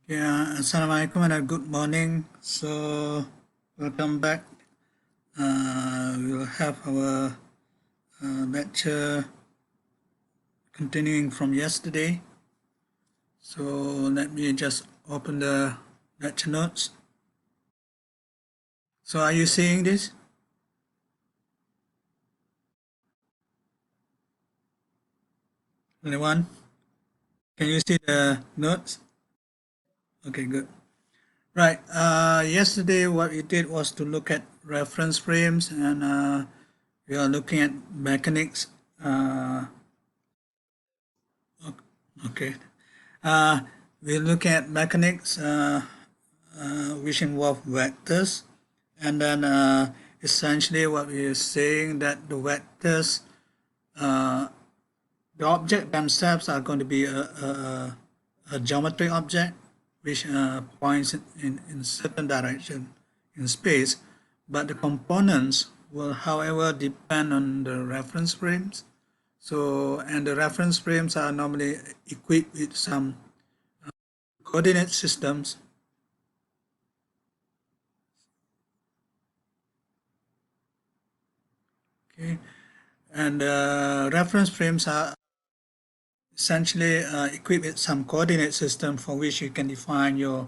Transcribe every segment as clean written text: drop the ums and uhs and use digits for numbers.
Yeah, Assalamualaikum and a good morning. So, welcome back. We'll have our lecture continuing from yesterday. So, let me just open the lecture notes. So, are you seeing this? Anyone? Can you see the notes? Okay, good. Right. Yesterday, what we did was to look at reference frames, and we are looking at mechanics. Okay. We're looking at mechanics which involve vectors, and then essentially what we're saying that the vectors, the object themselves are going to be a geometric object which points in certain direction in space, but the components will however depend on the reference frames. So, and the reference frames are normally equipped with some coordinate systems. Okay, and reference frames are essentially equipped with some coordinate system for which you can define your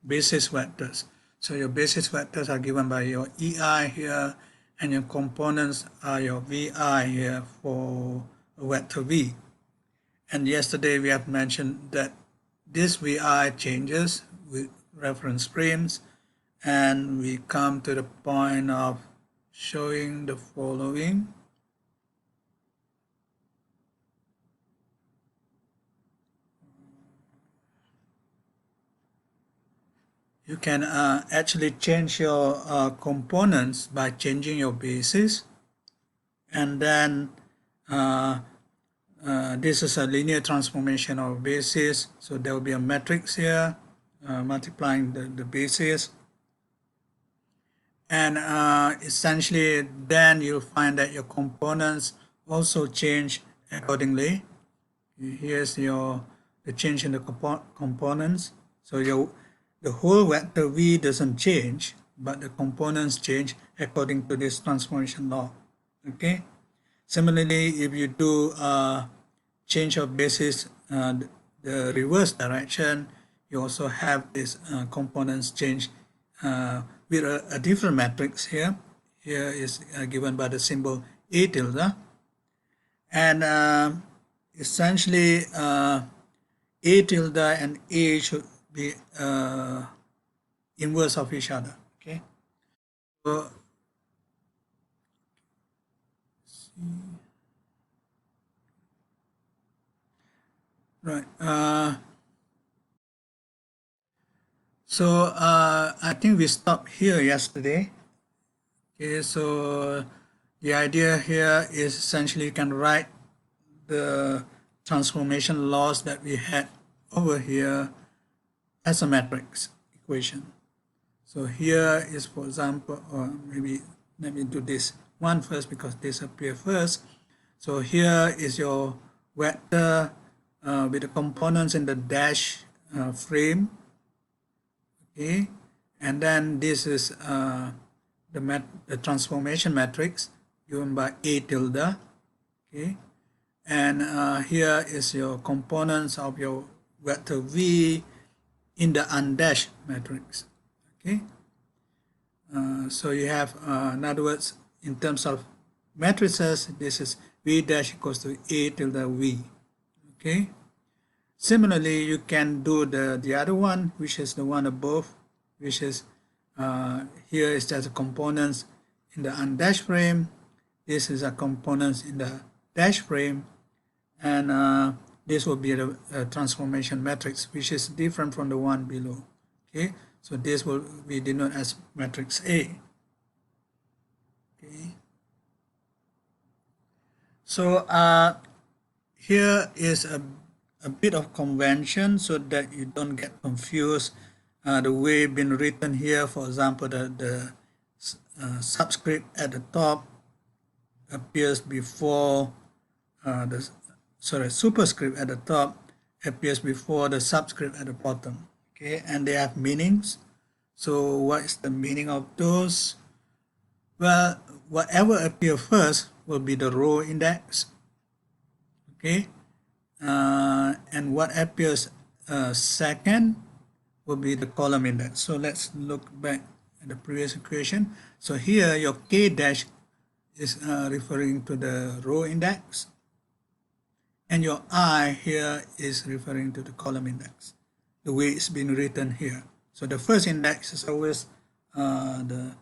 basis vectors. So your basis vectors are given by your EI here, and your components are your VI here for a vector V. And yesterday we have mentioned that this VI changes with reference frames, and we come to the point of showing the following. You can actually change your components by changing your basis, and then this is a linear transformation of basis, so there will be a matrix here multiplying the basis, and essentially then you'll find that your components also change accordingly. Here's the change in the components. So the whole vector V doesn't change, but the components change according to this transformation law. Okay. Similarly, if you do change of basis the reverse direction, you also have this components change with a different matrix here. Here is given by the symbol A tilde, and essentially A tilde and A should be inverse of each other. Okay. So, right. So I think we stopped here yesterday. Okay, so the idea here is essentially you can write the transformation laws that we had over here as a matrix equation. So here is, for example, or maybe let me do this one first because this appears first. So here is your vector with the components in the dash frame. Okay, and then this is the transformation matrix given by A tilde. Okay, and here is your components of your vector V in the undashed matrix. Okay, so you have, in other words, in terms of matrices, this is V dash equals to A tilde V. Okay. Similarly, you can do the other one, which is the one above, which is here is just the components in the undashed frame. This is a components in the dash frame, and this will be a transformation matrix, which is different from the one below. Okay, so this will be denoted as matrix A. Okay, so here is a bit of convention so that you don't get confused. The way been written here, for example, the subscript at the top appears before superscript at the top appears before the subscript at the bottom. okay, and they have meanings. So what is the meaning of those? Well, whatever appears first will be the row index, okay, and what appears second will be the column index. So let's look back at the previous equation. So here your k dash is referring to the row index, and your I here is referring to the column index, the way it's been written here. So the first index is always the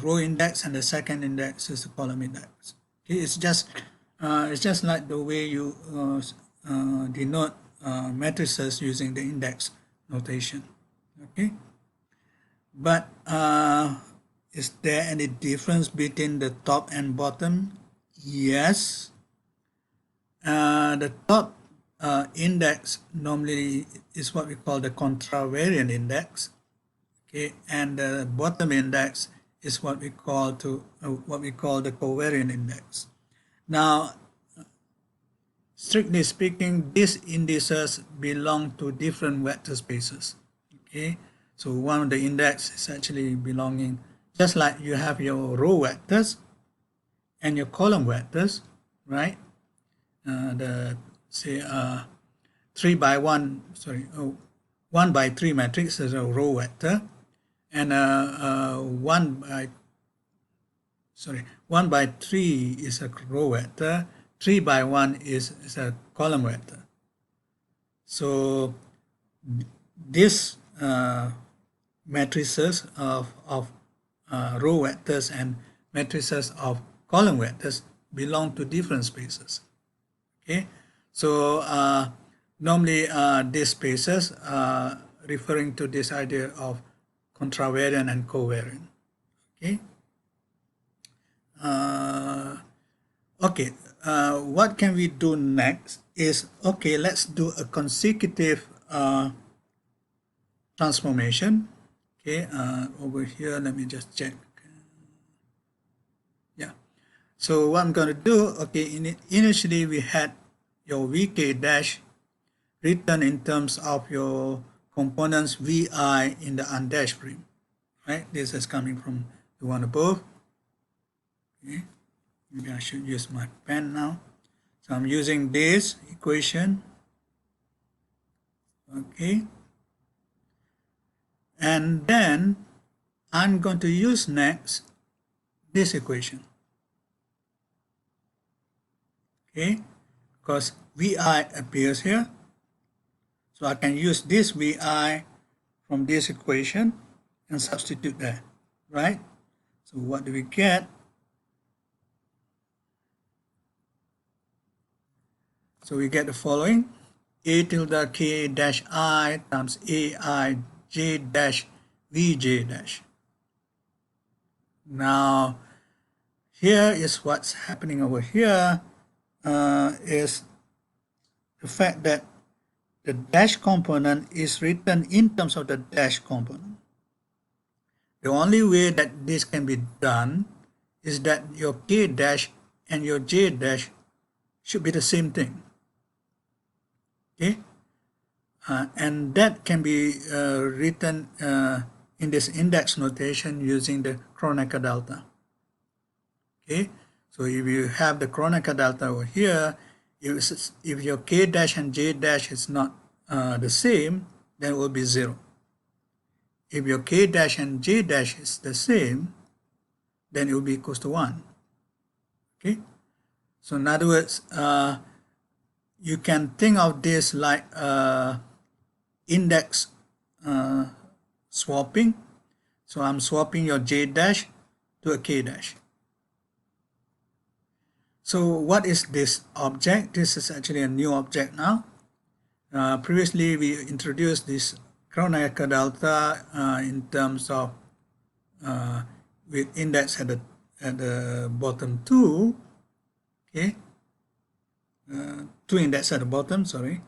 row index, and the second index is the column index. Okay, it's just like the way you denote matrices using the index notation. Okay, but is there any difference between the top and bottom? Yes. The top index normally is what we call the contravariant index, okay, and the bottom index is what we call the covariant index. Now, strictly speaking, these indices belong to different vector spaces. Okay, so one of the index is actually belonging, just like you have your row vectors and your column vectors, right? The say 3 by 1, sorry, 1 by 3 matrix is a row vector, and 1 by 3 is a row vector, 3 by 1 is a column vector. So these matrices of row vectors and matrices of column vectors belong to different spaces. Okay, so normally these spaces are referring to this idea of contravariant and covariant. Okay. What can we do next is, okay, let's do a consecutive transformation. Okay, over here, let me just check. Yeah. So what I'm going to do, okay, initially we had your Vk dash written in terms of your components Vi in the undashed ring, right? This is coming from the one above. Okay, maybe I should use my pen now. So I'm using this equation, okay, and then I'm going to use next this equation, okay, because Vi appears here. So I can use this Vi from this equation and substitute there, right? So what do we get? So we get the following: A tilde K dash I times AI J dash Vj dash. Now, here is what's happening over here, is the fact that the dash component is written in terms of the dash component. The only way that this can be done is that your K dash and your J dash should be the same thing. Okay, and that can be written in this index notation using the Kronecker delta. Okay, so if you have the Kronecker delta over here, if your K dash and J dash is not the same, then it will be 0. If your K dash and J dash is the same, then it will be equals to 1. Okay, so in other words, you can think of this like index swapping. So I'm swapping your J dash to a K dash. So what is this object? This is actually a new object now. Previously we introduced this Kronecker delta in terms of with index at the bottom 2. Okay, 2 index at the bottom, sorry.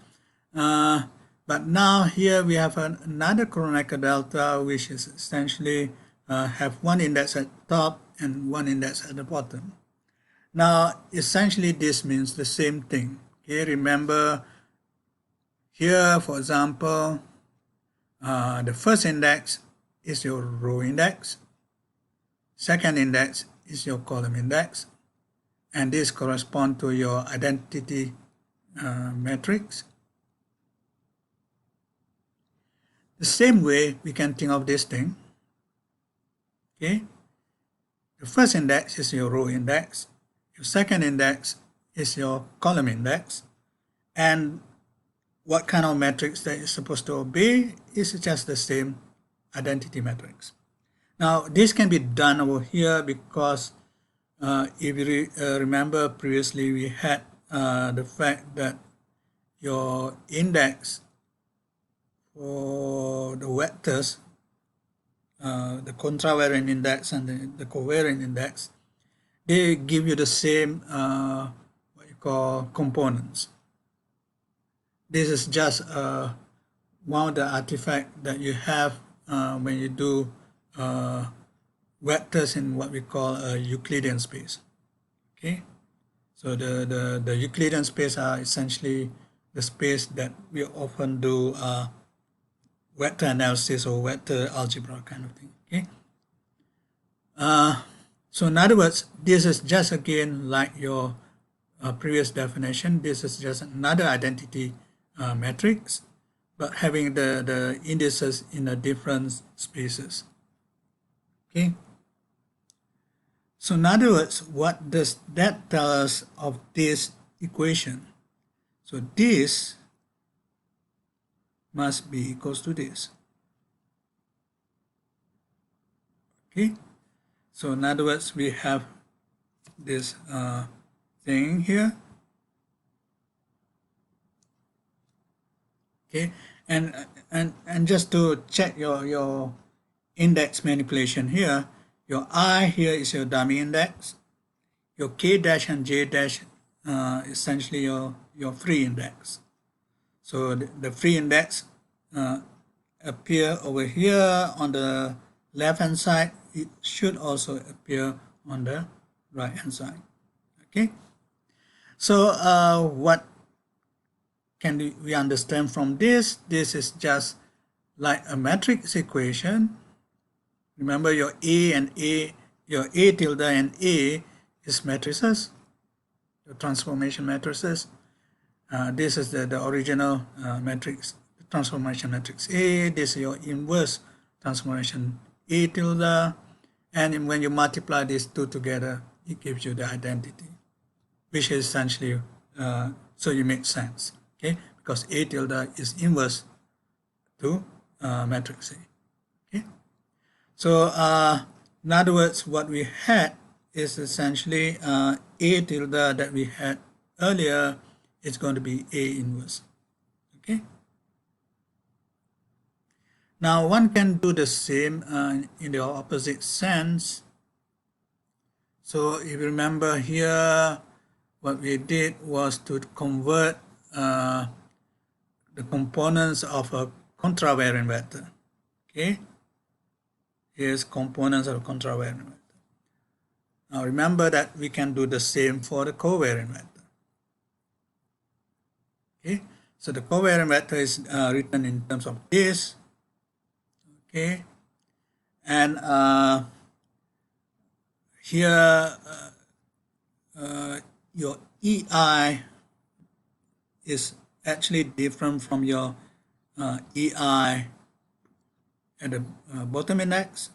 But now here we have another Kronecker delta, which is essentially have 1 index at the top and 1 index at the bottom. Now, essentially this means the same thing. Okay, remember here, for example, The first index is your row index, second index is your column index, and this corresponds to your identity matrix. The same way we can think of this thing. Okay, the first index is your row index, your second index is your column index, and what kind of matrix that is supposed to obey is just the same identity matrix. Now this can be done over here because if you remember previously we had the fact that your index for the vectors, the contravariant index and the covariant index, they give you the same what you call components. This is just one of the artifacts that you have when you do vectors in what we call a Euclidean space. Okay, so the Euclidean space are essentially the space that we often do vector analysis or vector algebra kind of thing. Okay, so in other words, this is just again like your previous definition. This is just another identity matrix, but having the indices in a different spaces. Okay. So in other words, what does that tell us of this equation? So this must be equals to this. Okay. So in other words, we have this thing here. Okay, and just to check your index manipulation here, your I here is your dummy index, your K dash and J dash essentially your free index. So the free index appear over here on the left hand side. It should also appear on the right hand side. Okay, so what can we understand from this? This is just like a matrix equation. Remember your A and A, your A tilde and A is matrices, the transformation matrices. This is the original matrix, the transformation matrix A. This is your inverse transformation A tilde. And when you multiply these two together, it gives you the identity, which is essentially, so you make sense. Okay, because A tilde is inverse to matrix A. Okay, so in other words, what we had is essentially A tilde that we had earlier is going to be A inverse. Okay. Now one can do the same in the opposite sense. So if you remember here, what we did was to convert the components of a contravariant vector. Okay, here's components of a contravariant vector. Now remember that we can do the same for the covariant vector. Okay, so the covariant vector is written in terms of this. Okay, and here your EI is actually different from your EI at the bottom index.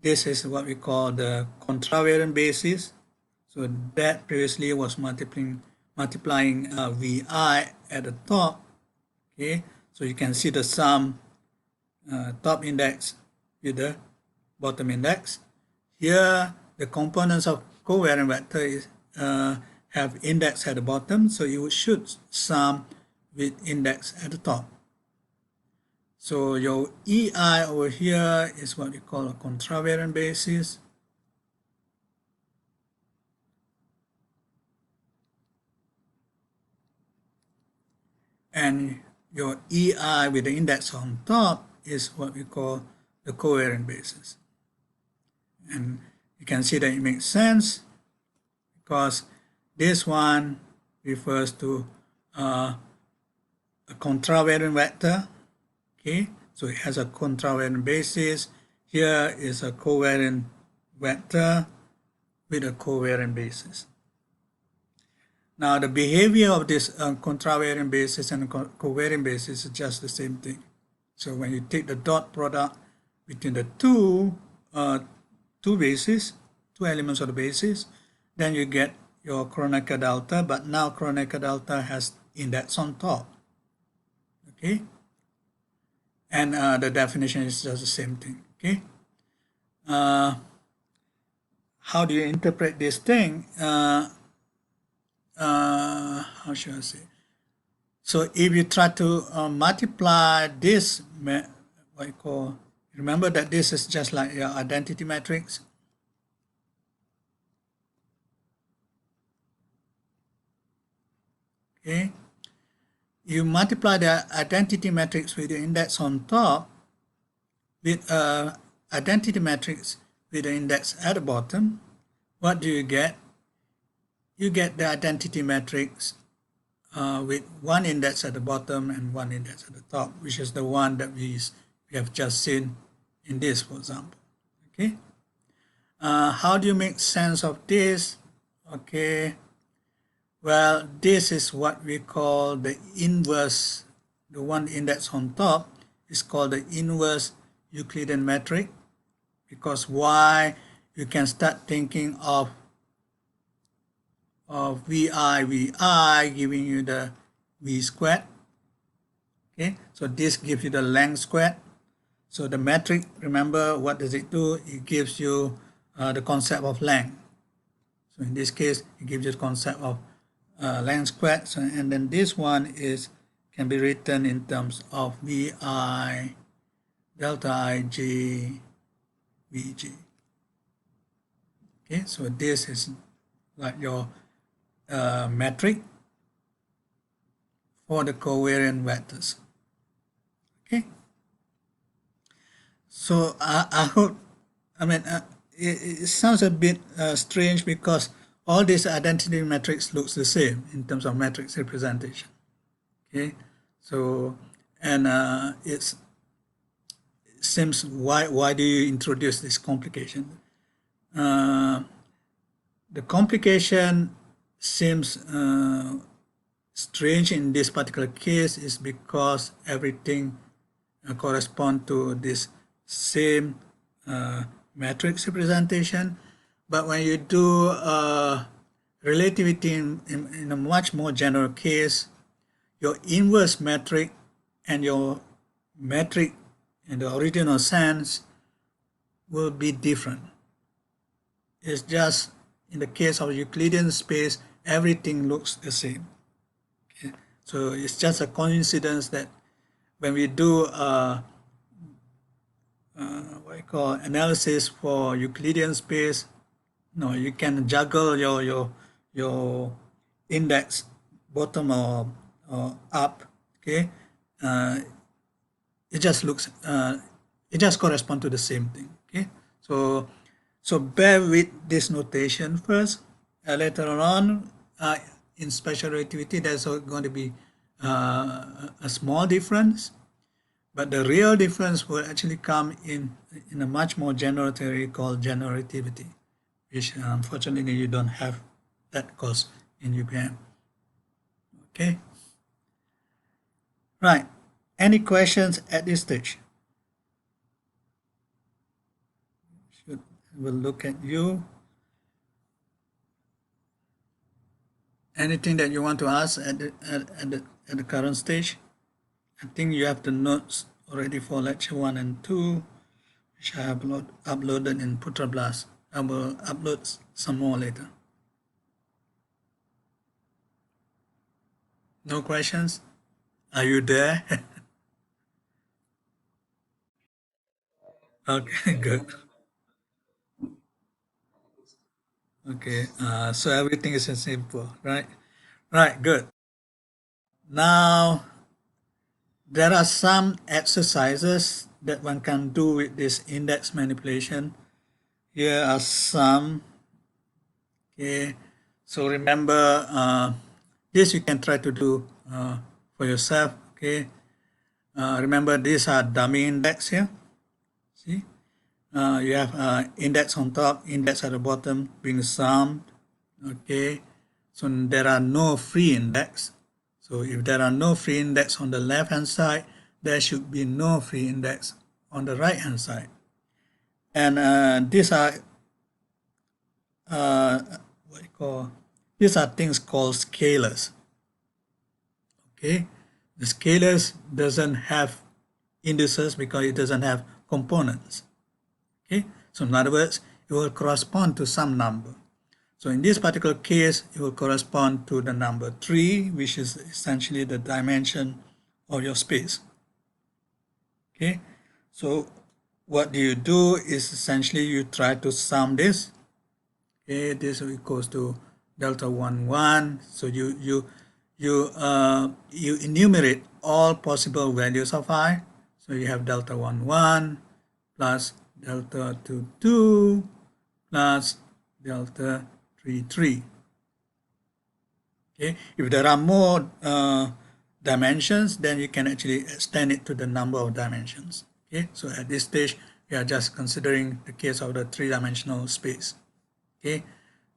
This is what we call the contravariant basis. So that previously was multiplying VI at the top. Okay, so you can see the sum top index with the bottom index. Here the components of covariant vector is have index at the bottom, so you should sum with index at the top. So your EI over here is what we call a contravariant basis. And your EI with the index on top is what we call the covariant basis. And you can see that it makes sense because this one refers to a contravariant vector. Okay, So it has a contravariant basis. Here is a covariant vector with a covariant basis. Now the behavior of this contravariant basis and covariant basis is just the same thing. So when you take the dot product between the two bases, two elements of the basis, then you get your Kronecker delta, but now Kronecker delta has index on top. Okay, and the definition is just the same thing. Okay, how do you interpret this thing? How should I say? So if you try to multiply this, what you call, remember that this is just like your identity matrix. Okay, you multiply the identity matrix with the index on top with identity matrix with the index at the bottom. What do you get? You get the identity matrix with one index at the bottom and one index at the top, which is the one that we have just seen in this, for example. Okay. How do you make sense of this? Okay. Well, this is what we call the inverse. The one index on top is called the inverse Euclidean metric, because why? You can start thinking of VI giving you the V squared. Okay, so this gives you the length squared. So the metric, remember, what does it do? It gives you the concept of length. So in this case, it gives you the concept of length squared. So, and then this one can be written in terms of VI delta ij Vg. Okay, so this is like your metric for the covariant vectors. Okay, so I hope, it sounds a bit strange because all these identity metrics looks the same in terms of matrix representation. Okay, so and it seems, why do you introduce this complication? The complication seems strange in this particular case is because everything corresponds to this same matrix representation. But when you do relativity in a much more general case, your inverse metric and your metric in the original sense will be different. It's just in the case of Euclidean space, everything looks the same. Okay? So it's just a coincidence that when we do what you call analysis for Euclidean space, you can juggle your index bottom or up. Okay, it just looks it just corresponds to the same thing. Okay, so bear with this notation first. Later on, in special relativity, there's going to be a small difference, but the real difference will actually come in a much more general theory called general relativity, which unfortunately you don't have that course in UPM. Okay. Right. Any questions at this stage? We'll look at you. Anything that you want to ask at the current stage? I think you have the notes already for lecture 1 and 2, which I have uploaded in Putrablast. I will upload some more later. No questions? Are you there? Okay, good. Okay, so everything is simple, right? Right, good. Now, there are some exercises that one can do with this index manipulation. Here are some. Okay, so remember, this you can try to do for yourself. Okay, Remember, these are dummy index here. See, you have index on top, index at the bottom being summed. Okay, so there are no free index. So if there are no free index on the left hand side, there should be no free index on the right hand side. And these are these are things called scalars. Okay, the scalars doesn't have indices because it doesn't have components. Okay, so in other words, it will correspond to some number. So in this particular case, it will correspond to the number 3, which is essentially the dimension of your space. Okay, so what you do is essentially you try to sum this. Okay, this equals to delta 1, 1. So you enumerate all possible values of I. So you have delta 1, 1 plus delta 2, 2 plus delta 3, 3. Okay, if there are more dimensions, then you can actually extend it to the number of dimensions. Okay, so at this stage, we are just considering the case of the three-dimensional space. Okay,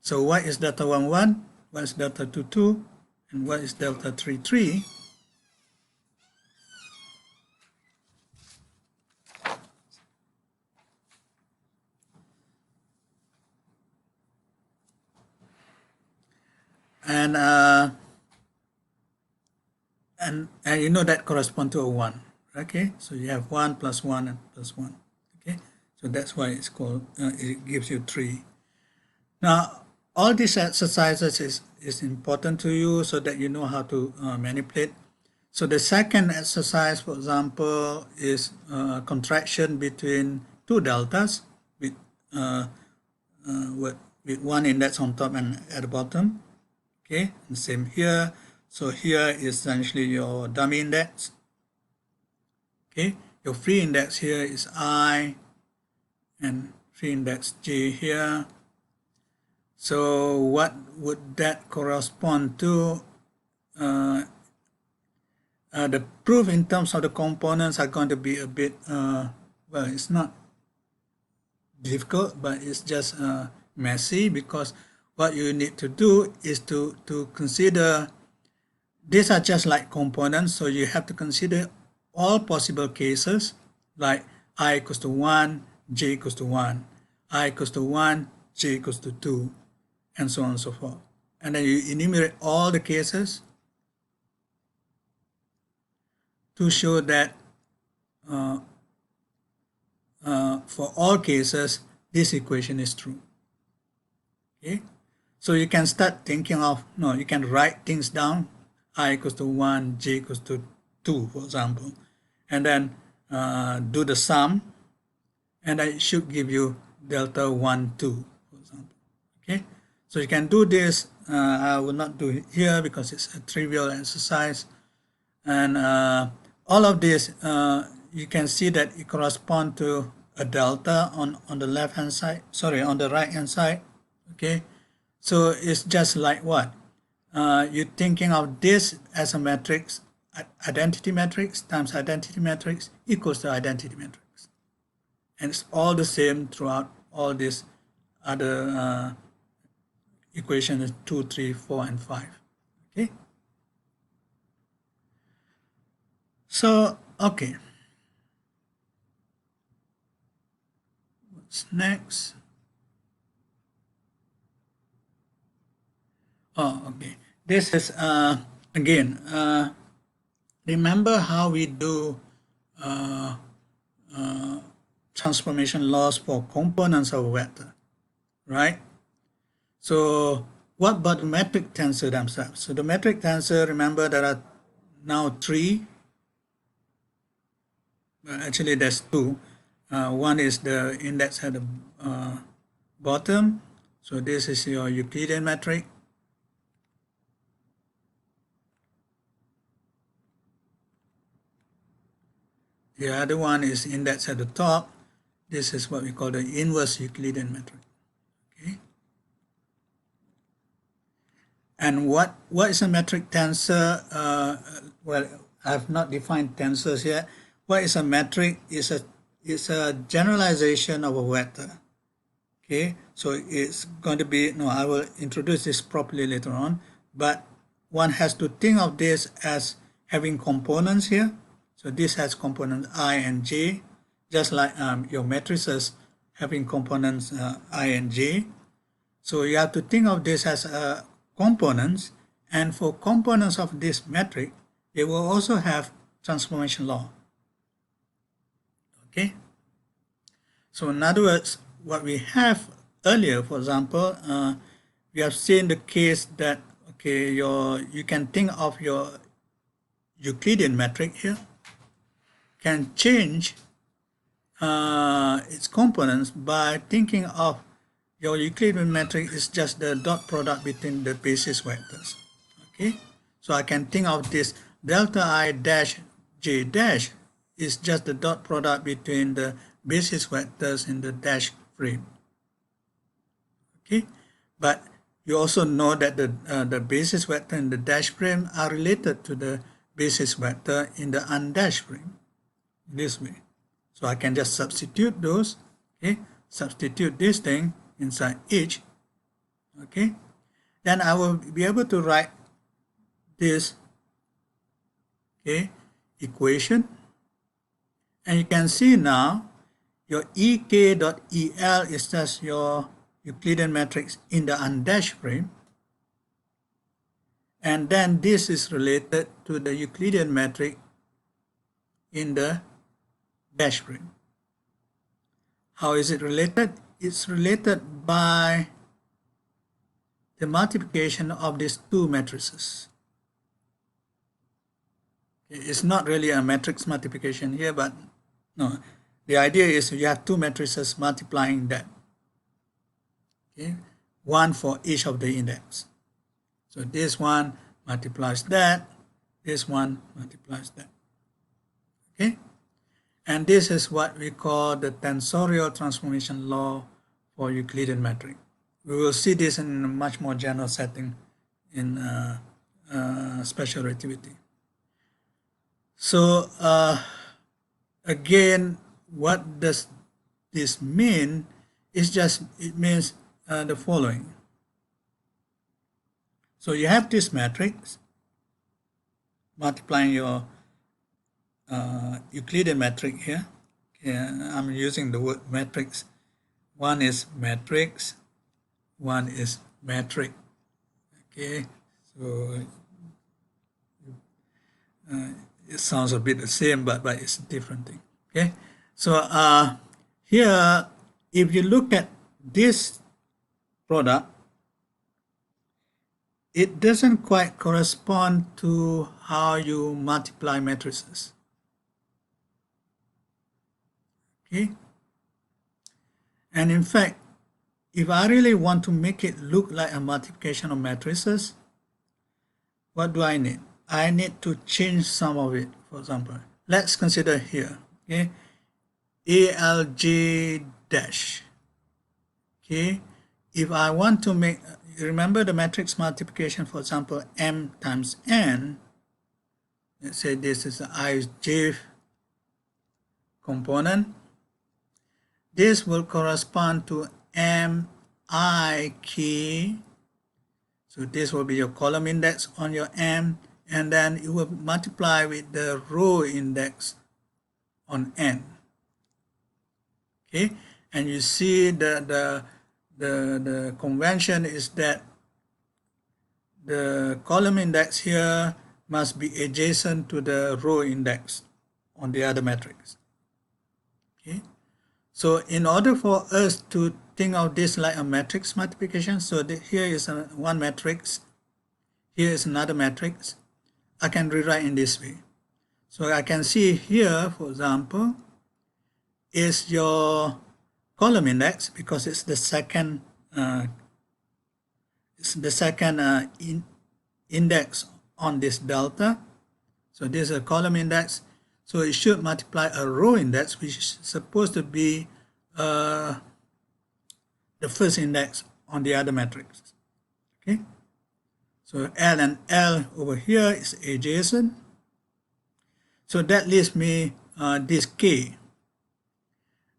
so what is delta 1, 1? What is delta 2, 2? And what is delta 3, 3? And you know that corresponds to a 1. Okay, so you have 1 plus 1 and plus 1. Okay, so that's why it's called, it gives you 3. Now, all these exercises is important to you so that you know how to manipulate. So the second exercise, for example, is contraction between two deltas with one index on top and at the bottom. Okay, and same here. So here is essentially your dummy index. Okay, your free index here is I, and free index J here. So what would that correspond to? The proof in terms of the components are going to be a bit, well, it's not difficult, but it's just messy, because what you need to do is to consider, these are just like components, so you have to consider all possible cases, like I equals to 1, j equals to 1, I equals to 1, j equals to 2, and so on and so forth. And then you enumerate all the cases to show that for all cases, this equation is true. Okay, so you can start thinking of, no, you can write things down, I equals to 1, j equals to 2, for example, and then do the sum, and it should give you delta 1, 2, for example. Okay, so you can do this. I will not do it here because it's a trivial exercise, and all of this, you can see that it corresponds to a delta on the left hand side, sorry, on the right hand side. Okay, so it's just like what? You're thinking of this as a matrix, identity matrix times identity matrix equals to identity matrix. And it's all the same throughout all these other equations 2, 3, 4, and 5. Okay. So, okay. What's next? Oh, okay. This is, again, remember how we do transformation laws for components of a vector, right? So what about the metric tensor themselves? So the metric tensor, remember, there are now 3. Actually, there's 2. One is the index at the bottom. So this is your Euclidean metric. The other one is index at the top. This is what we call the inverse Euclidean metric. Okay. And what is a metric tensor? Well, I've not defined tensors yet. What is a metric? It's a generalization of a vector. Okay, so it's going to be, no, I will introduce this properly later on, but one has to think of this as having components here. So this has components I and j, just like your matrices having components I and j. So you have to think of this as components, and for components of this metric, they will also have transformation law. Okay, so in other words, what we have earlier, for example, we have seen the case that, okay, you can think of your Euclidean metric here can change its components by thinking of your Euclidean metric is just the dot product between the basis vectors. Okay, so I can think of this delta I dash j dash is just the dot product between the basis vectors in the dash frame. Okay, but you also know that the basis vector in the dash frame are related to the basis vector in the undashed frame this way. So I can just substitute those, okay, substitute this thing inside each, okay, then I will be able to write this, okay, equation, and you can see now your ek.el is just your Euclidean matrix in the undashed frame, and then this is related to the Euclidean metric in the dash frame. How is it related? It's related by the multiplication of these two matrices. It's not really a matrix multiplication here, but no, the idea is you have two matrices multiplying that. Okay, one for each of the index. So this one multiplies that, this one multiplies that. Okay, and this is what we call the tensorial transformation law for Euclidean metric. We will see this in a much more general setting in special relativity. So again, what does this mean? It means the following. So you have this matrix multiplying your Euclidean metric here. Okay, I'm using the word matrix. One is matrix, one is metric. Okay, so it sounds a bit the same, but it's a different thing. Okay, so here, if you look at this product, it doesn't quite correspond to how you multiply matrices. Okay, and in fact, if I really want to make it look like a multiplication of matrices, what do I need? I need to change some of it. For example, let's consider here, okay, ALJ dash. Okay, if I want to make, remember the matrix multiplication, for example, m times n, let's say this is the ij component, this will correspond to MIK, so this will be your column index on your M, and then you will multiply with the row index on N. Okay, and you see the convention is that the column index here must be adjacent to the row index on the other matrix. Okay, so in order for us to think of this like a matrix multiplication, so here is one matrix, here is another matrix, I can rewrite in this way. So I can see here, for example, is your column index, because it's the second index on this delta. So this is a column index, so it should multiply a row index, which is supposed to be the first index on the other matrix. Okay, so L and L over here is adjacent, So that leaves me this K.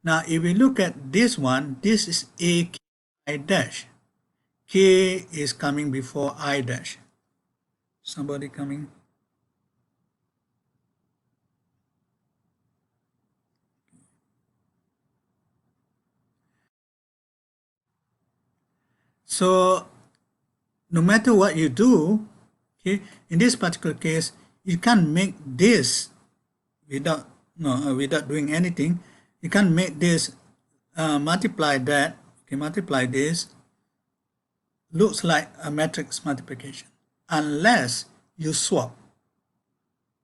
Now if we look at this one, this is A K I dash. K is coming before I dash. Somebody coming? So no matter what you do, okay, in this particular case, you can't make this without doing anything. You can't make this multiply that, okay, multiply this, looks like a matrix multiplication, unless you swap.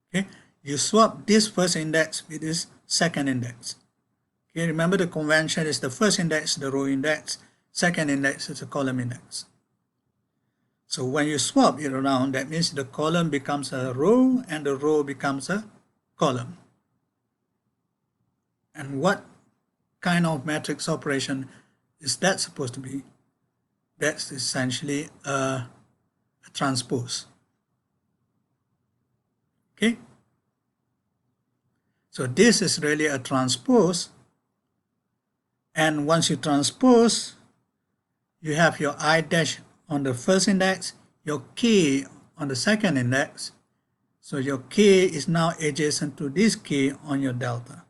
Okay, you swap this first index with this second index. Okay, remember the convention is the first index, the row index, second index is the column index. So when you swap it around, that means the column becomes a row and the row becomes a column. And what kind of matrix operation is that supposed to be? That's essentially a transpose. Okay? So this is really a transpose. And once you transpose, you have your I dash on the first index, your K on the second index. So your K is now adjacent to this K on your delta.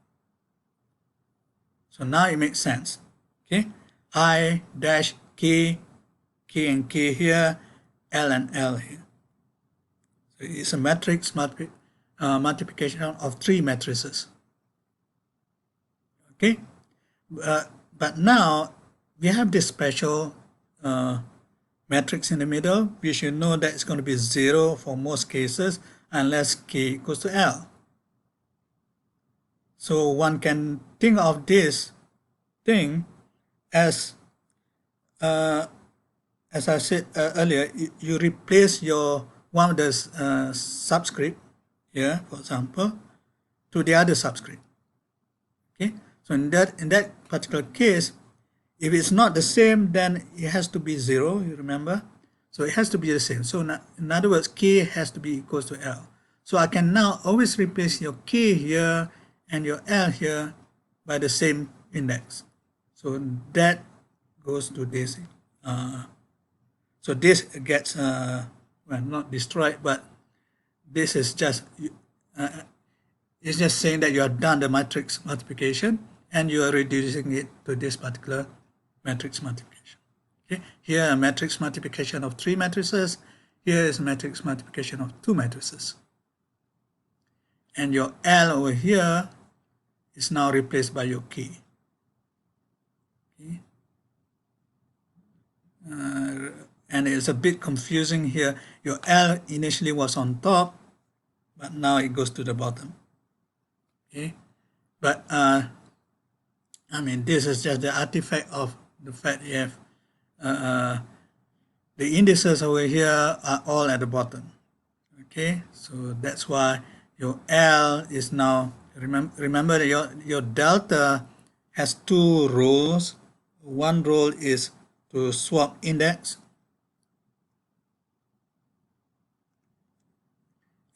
So now it makes sense. Okay, I dash K, K and K here, L and L here. So it's a matrix multiplication of three matrices. Okay, but now we have this special matrix in the middle. We should know that it's going to be 0 for most cases unless K equals to L. So one can think of this thing as I said earlier, you replace your one of the subscript here, for example, to the other subscript. Okay, so in that particular case, if it's not the same, then it has to be 0, you remember? So it has to be the same. So in other words, K has to be equals to L. So I can now always replace your K here and your L here by the same index. So that goes to this. So this gets, well, not destroyed, but this is just, it's just saying that you have done the matrix multiplication and you are reducing it to this particular matrix multiplication. Okay, here a matrix multiplication of 3 matrices, here is a matrix multiplication of 2 matrices. And your L over here is now replaced by your K. Okay. And it's a bit confusing here. Your L initially was on top, but now it goes to the bottom. Okay, but I mean, this is just the artifact of the fact you have the indices over here are all at the bottom. Okay, so that's why your L is now, remember that your delta has 2 roles. One role is to swap index,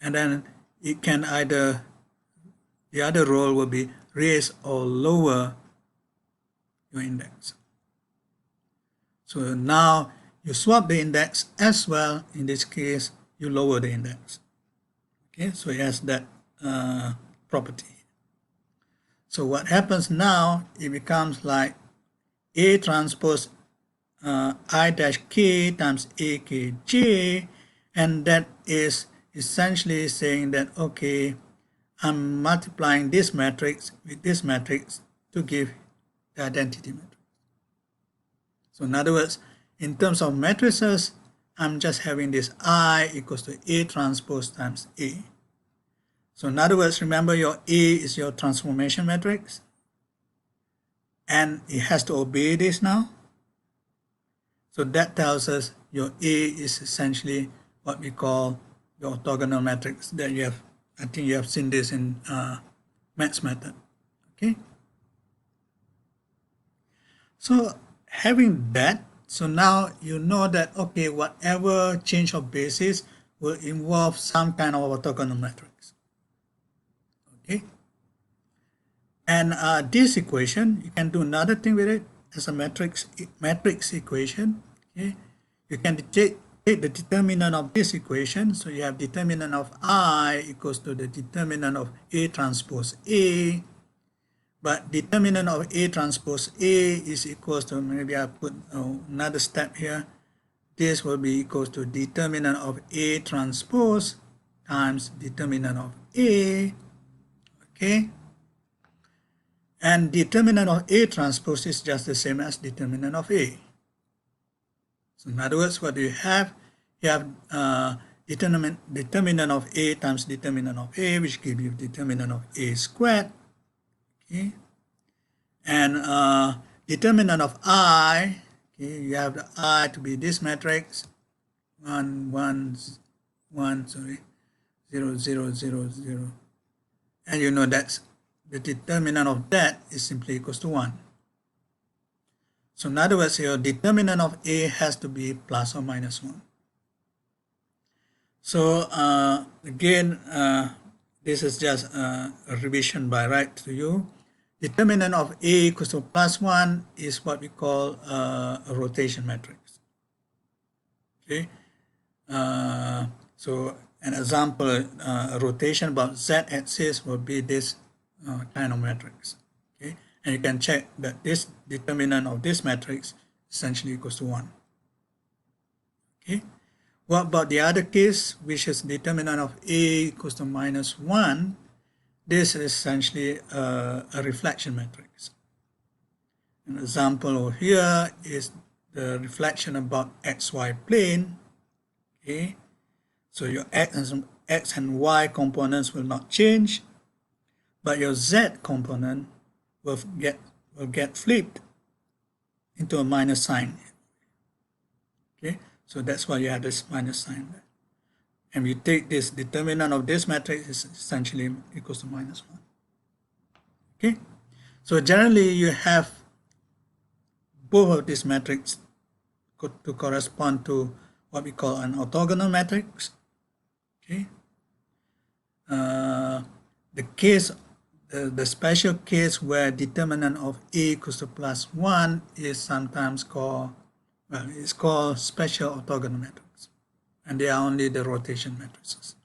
and then it can either, the other role will be raise or lower your index. So now you swap the index as well. In this case, you lower the index. Okay, so it has that property. So what happens now, it becomes like A transpose I dash K times AKJ, and that is essentially saying that, okay, I'm multiplying this matrix with this matrix to give the identity matrix. So in other words, in terms of matrices, I'm just having this I equals to A transpose times A. So in other words, remember your A is your transformation matrix, and it has to obey this now. So that tells us your A is essentially what we call your orthogonal matrix that you have. I think you have seen this in Maths method. Okay. So having that, so now you know that, okay, whatever change of basis will involve some kind of orthogonal matrix. Okay. And this equation, you can do another thing with it as a matrix equation. Okay. You can take the determinant of this equation. So you have determinant of I equals to the determinant of A transpose A. But determinant of A transpose A is equals to, maybe I put another step here. This will be equals to determinant of A transpose times determinant of A. Okay. And determinant of A transpose is just the same as determinant of A. So in other words, what do you have? You have determinant of A times determinant of A, which gives you determinant of A squared. Okay. And determinant of I, okay, you have the I to be this matrix, 1, 1, 1, 0, 0, 0, 0. And you know that's the determinant of that is simply equals to 1. So in other words, your determinant of A has to be plus or minus 1. So again, this is just a revision by right to you. Determinant of A equals to plus 1 is what we call a rotation matrix. Okay. So an example, a rotation about z-axis will be this kind of matrix. Okay. And you can check that this determinant of this matrix essentially equals to 1. Okay. What about the other case, which is determinant of A equals to minus 1? This is essentially a reflection matrix. An example over here is the reflection about xy plane. Okay. So your x and y components will not change, but your z component will get flipped into a minus sign. Okay, so that's why you have this minus sign there. And we take this determinant of this matrix is essentially equals to minus 1. Okay, so generally you have both of these matrices to correspond to what we call an orthogonal matrix. Okay, the special case where determinant of A equals to plus 1 is sometimes called, well, it's called special orthogonal matrices, and they are only the rotation matrices,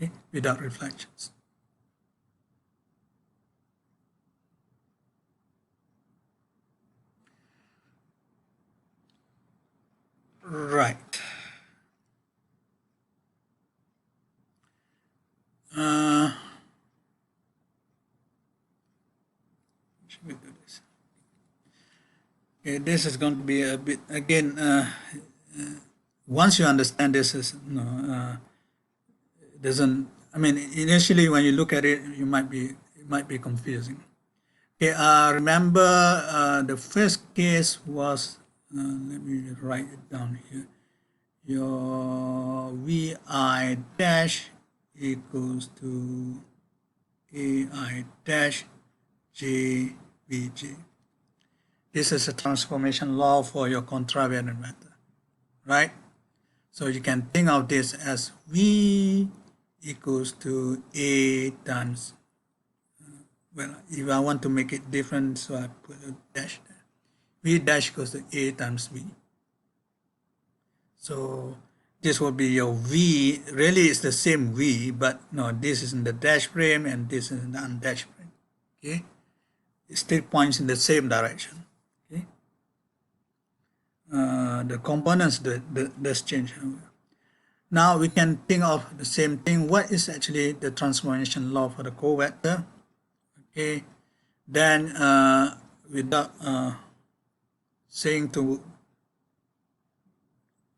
okay, without reflections. Right. Should we do this? Okay, this is going to be a bit, again, once you understand this, is doesn't, I mean, initially when you look at it, it might be confusing. Okay, remember the first case was, let me write it down here. Your Vi dash equals to Ai dash j Vj. This is a transformation law for your contravariant method, right? So you can think of this as V equals to A times, well, if I want to make it different, so I put a dash there. V dash equals to A times V. So this will be your V. Really, it's the same V, but no, this is in the dash frame and this is in the undashed frame. Okay, it still points in the same direction. Okay, the components does change. Now we can think of the same thing. What is actually the transformation law for the covector? Okay, then without saying too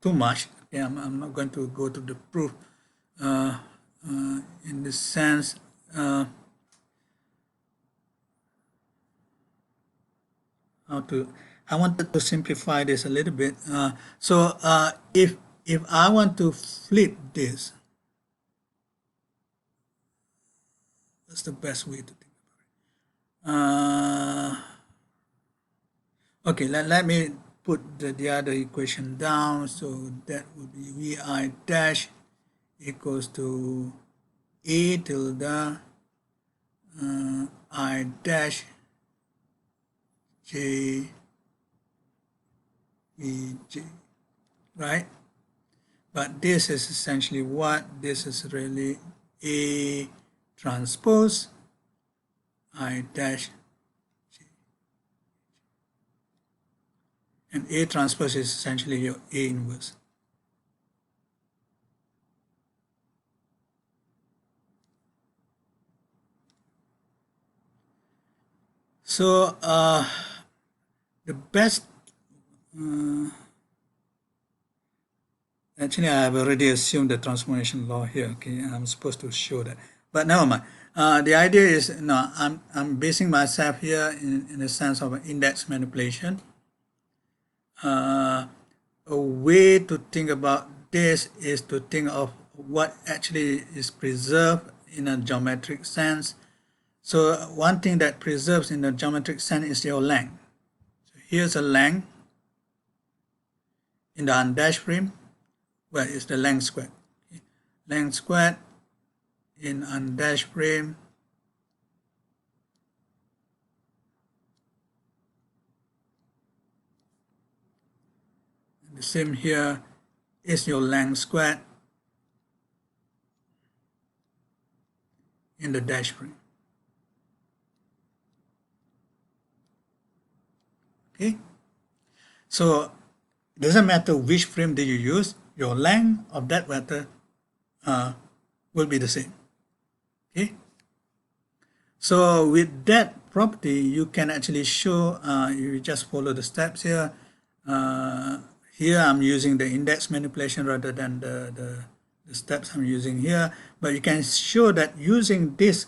much, okay, I'm not going to go to the proof in this sense. I wanted to simplify this a little bit. So if I want to flip this, that's the best way to think about it. Okay, let me put the other equation down. So that would be Vi dash equals to A tilde I dash J E J, right? But this is essentially what? This is really A transpose I dash J. And A transpose is essentially your A inverse. So the best, actually I have already assumed the transformation law here, okay, I'm supposed to show that, but never mind. The idea is, no, I'm basing myself here in the sense of an index manipulation. A way to think about this is to think of what actually is preserved in a geometric sense. So one thing that preserves in the geometric sense is your length. So here's a length in the undashed frame, where is the length squared. Okay. Length squared in undashed frame and the same here is your length squared in the dash frame. Okay, so it doesn't matter which frame do you use, your length of that vector will be the same. Okay, so with that property, you can actually show, you just follow the steps here. Here I'm using the index manipulation rather than the steps I'm using here, but you can show that using this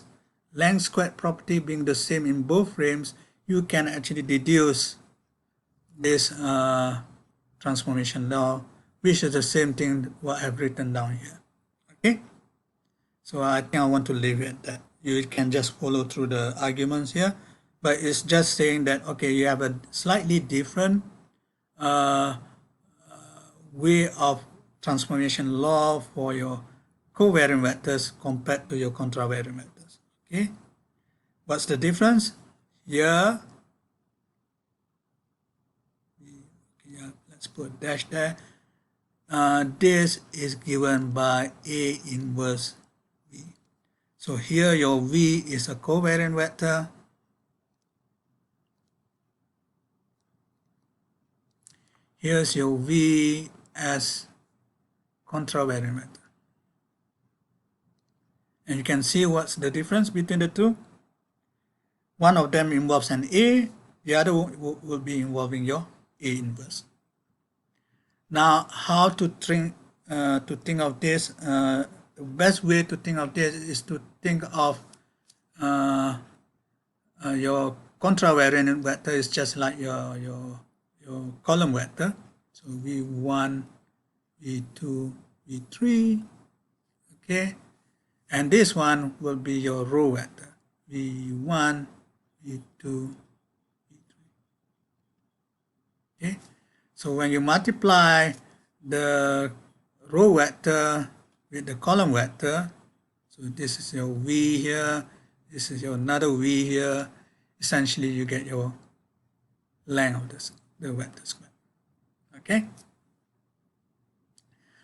length squared property being the same in both frames, you can actually deduce this transformation law, which is the same thing what I've written down here. Okay, so I think I want to leave it at that. You can just follow through the arguments here, but it's just saying that, okay, you have a slightly different way of transformation law for your covariant vectors compared to your contravariant vectors. Okay, what's the difference? Here, let's put a dash there. This is given by A inverse V. So here your V is a covariant vector. Here's your V as contravariant vector. And you can see what's the difference between the two. One of them involves an A, the other will be involving your A inverse. Now, how to think of this? The best way to think of this is to think of your contravariant vector is just like your column vector. So V1, V2, V3, okay? And this one will be your row vector, V1, V2, V3, okay? So when you multiply the row vector with the column vector, so this is your V here, this is your another V here, essentially you get your length of the vector square, okay?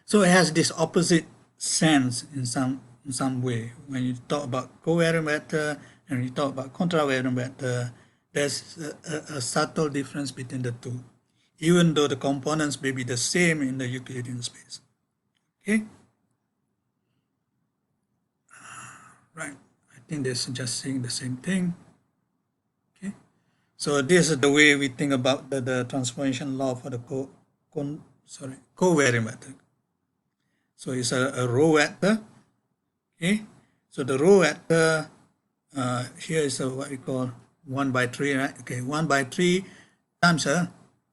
So it has this opposite sense in some way. When you talk about covariant vector and when you talk about contravariant vector, there's a subtle difference between the two, even though the components may be the same in the Euclidean space. Okay? Right. I think this is just saying the same thing. Okay. So this is the way we think about the transformation law for the covariant vector. So it's a row vector. Okay. So the row vector here is what we call 1 by 3, right? Okay, 1 by 3 times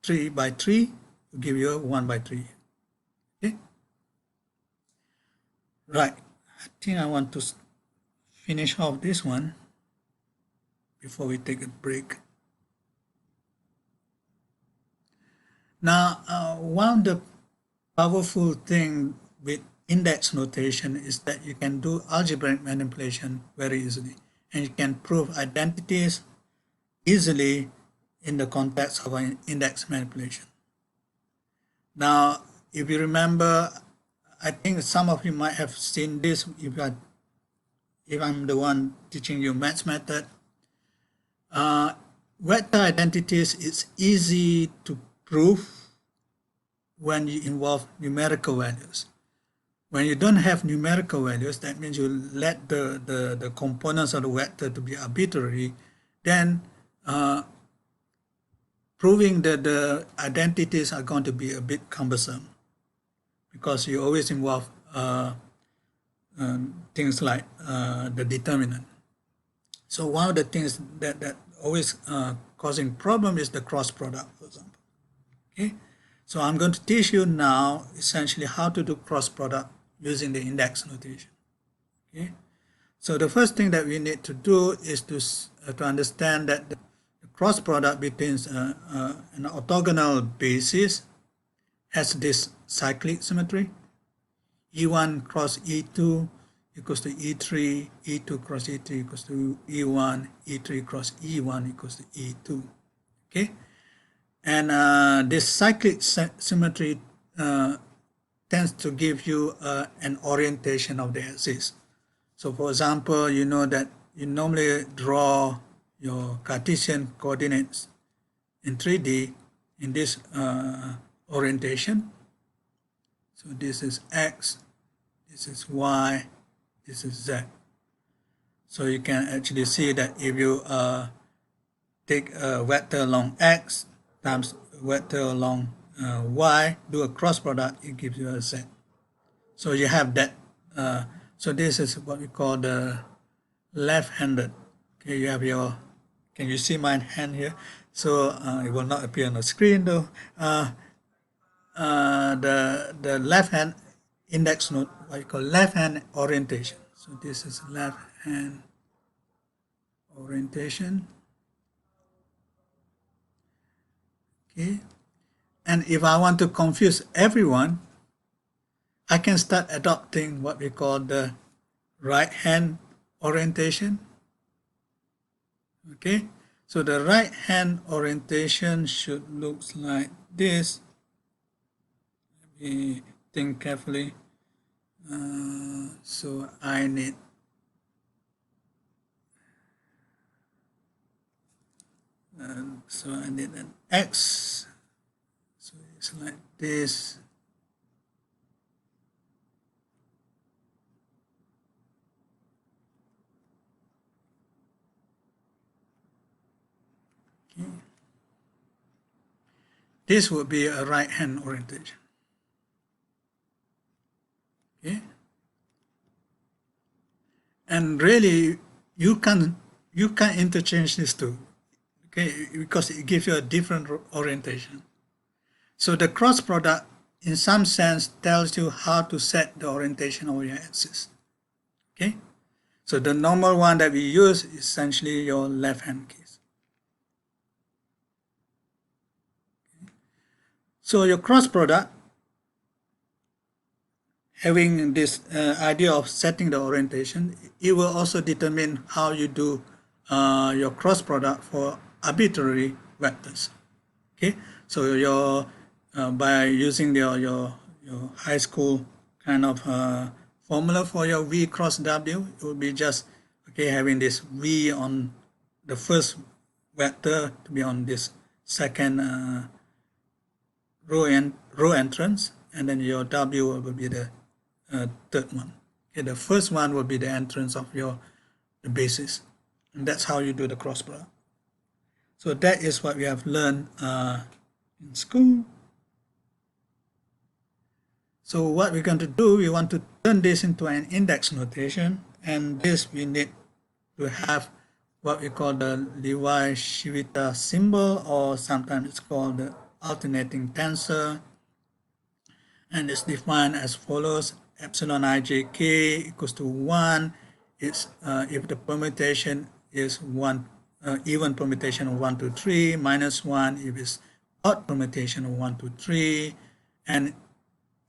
3 by 3 will give you a 1 by 3. Okay. Right. I think I want to finish off this one before we take a break. Now, one of the powerful thing with index notation is that you can do algebraic manipulation very easily. and you can prove identities easily in the context of an index manipulation. Now, if you remember, I think some of you might have seen this if I'm the one teaching you maths method. Vector identities is easy to prove when you involve numerical values. When you don't have numerical values, that means you let the components of the vector to be arbitrary, then proving that the identities are going to be a bit cumbersome because you always involve things like the determinant. So one of the things that always causing problem is the cross product, for example. Okay, so I'm going to teach you now essentially how to do cross product using the index notation. Okay, so the first thing that we need to do is to understand that the cross product between an orthogonal basis has this cyclic symmetry. E1 cross E2 equals to E3, E2 cross E3 equals to E1, E3 cross E1 equals to E2. Okay, and this cyclic symmetry tends to give you an orientation of the axis. So for example, you know that you normally draw your Cartesian coordinates in 3D in this orientation. So this is X, this is Y, this is Z. So you can actually see that if you take a vector along X times a vector along Y, do a cross product, it gives you a Z. So you have that. So this is what we call the left-handed. Okay, you have your, can you see my hand here? So it will not appear on the screen though. The left hand index node, what you call left hand orientation. So this is left hand orientation. Okay, and if I want to confuse everyone, I can start adopting what we call the right hand orientation. Okay, so the right hand orientation should look like this. Let me think carefully. So I need an X. So it's like this. Okay. This would be a right hand orientation. Okay. And really, you can interchange these two, okay, because it gives you a different orientation. So the cross product, in some sense, tells you how to set the orientation of your axis. Okay, so the normal one that we use is essentially your left-hand case. Okay. So your cross product, having this idea of setting the orientation, it will also determine how you do your cross product for arbitrary vectors. Okay, so your by using your high school kind of formula for your V cross W, it will be just okay having this V on the first vector to be on this second row entrance, and then your W will be the third one. Okay, the first one will be the entrance of the basis, and that's how you do the cross product. So that is what we have learned in school. So what we're going to do, we want to turn this into an index notation, and this we need to have what we call the Levi-Civita symbol, or sometimes it's called the alternating tensor, and it's defined as follows: epsilon ijk equals to 1. It's if the permutation is even permutation of 1 to 3, minus 1 if it's odd permutation of 1 to 3, and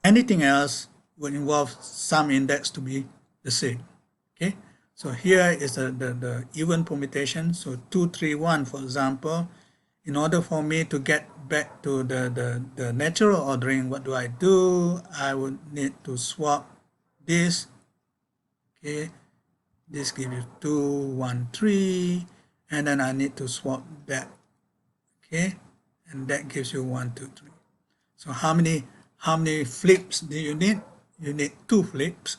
anything else would involve some index to be the same. Okay, So here is the even permutation. So 2, 3, 1, for example. In order for me to get back to the natural ordering, what do? I would need to swap this. Okay, this gives you 2, 1, 3, and then I need to swap that. Okay, and that gives you 1, 2, 3. So how many flips do you need? You need 2 flips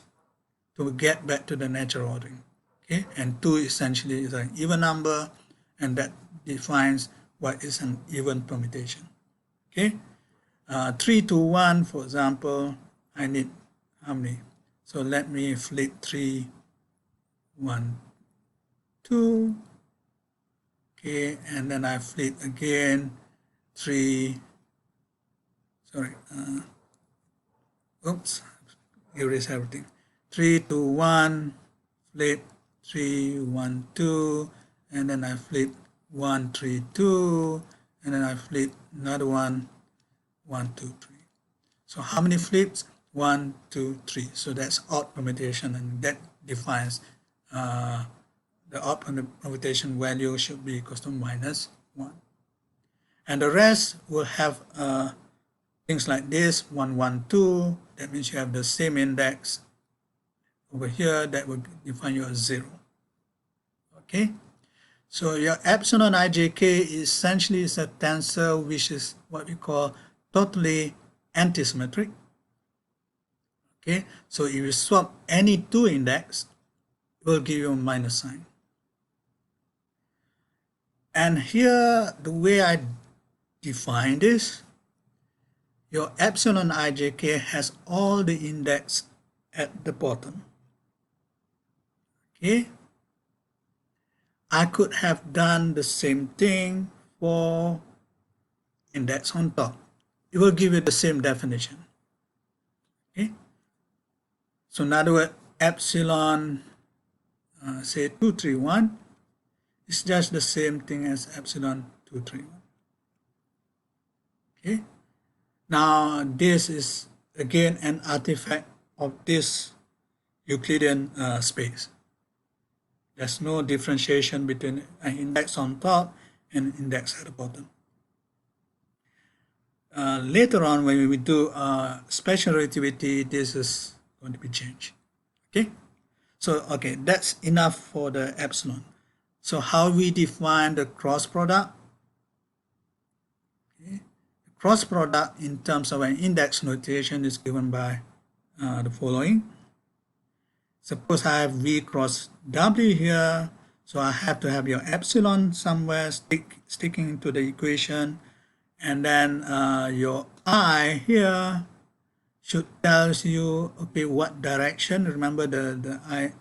to get back to the natural ordering. Okay, and 2 essentially is an even number, and that defines what is an even permutation. Okay, 3 to 1, for example, I need how many? So let me flip 3, 1, 2. Okay, and then I flip again 3. Sorry, oops, erase everything. 3, 2, 1, flip 3, 1, 2, and then I flip 1, 3, 2, and then I flip another one, 1, 2, 3. So how many flips? 1, 2, 3. So that's odd permutation, and that defines the odd permutation value should be equal to minus 1. And the rest will have things like this, 1, 1, 2. That means you have the same index over here. That would define you as 0. Okay, so your epsilon ijk essentially is a tensor which is what we call totally antisymmetric. Okay, so if you swap any 2 index, it will give you a minus sign. And here, the way I define this, your epsilon ijk has all the index at the bottom. Okay, I could have done the same thing for index on top. It will give you the same definition. Okay, so in other words, epsilon say 231 is just the same thing as epsilon 231. Okay, now this is again an artifact of this Euclidean space. There's no differentiation between an index on top and index at the bottom. Later on, when we do special relativity, this is going to be changed. Okay, so okay, that's enough for the epsilon. So how we define the cross product? Okay. The cross product in terms of an index notation is given by the following. Suppose I have V cross W here, so I have to have your epsilon somewhere sticking into the equation, and then your I here should tell you, okay, what direction. Remember the I,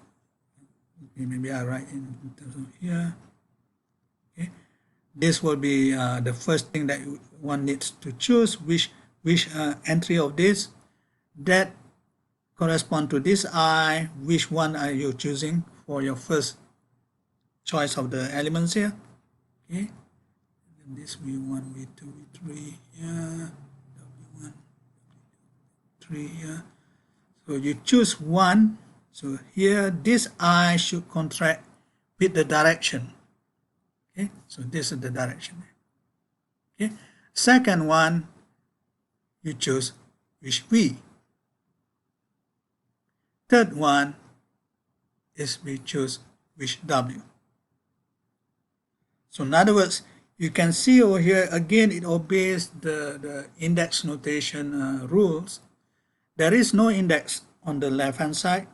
okay, maybe I write in terms of here. Okay, this will be the first thing that one needs to choose, which entry of this that correspond to this I, which one are you choosing for your first choice of the elements here. Okay, and this V1, V2, V3 here, W1, 3 here. So you choose one. So here this I should contract with the direction. Okay, so this is the direction. Okay, second one, you choose which V. Third one is we choose which W. So in other words, you can see over here again it obeys the index notation rules. There is no index on the left hand side,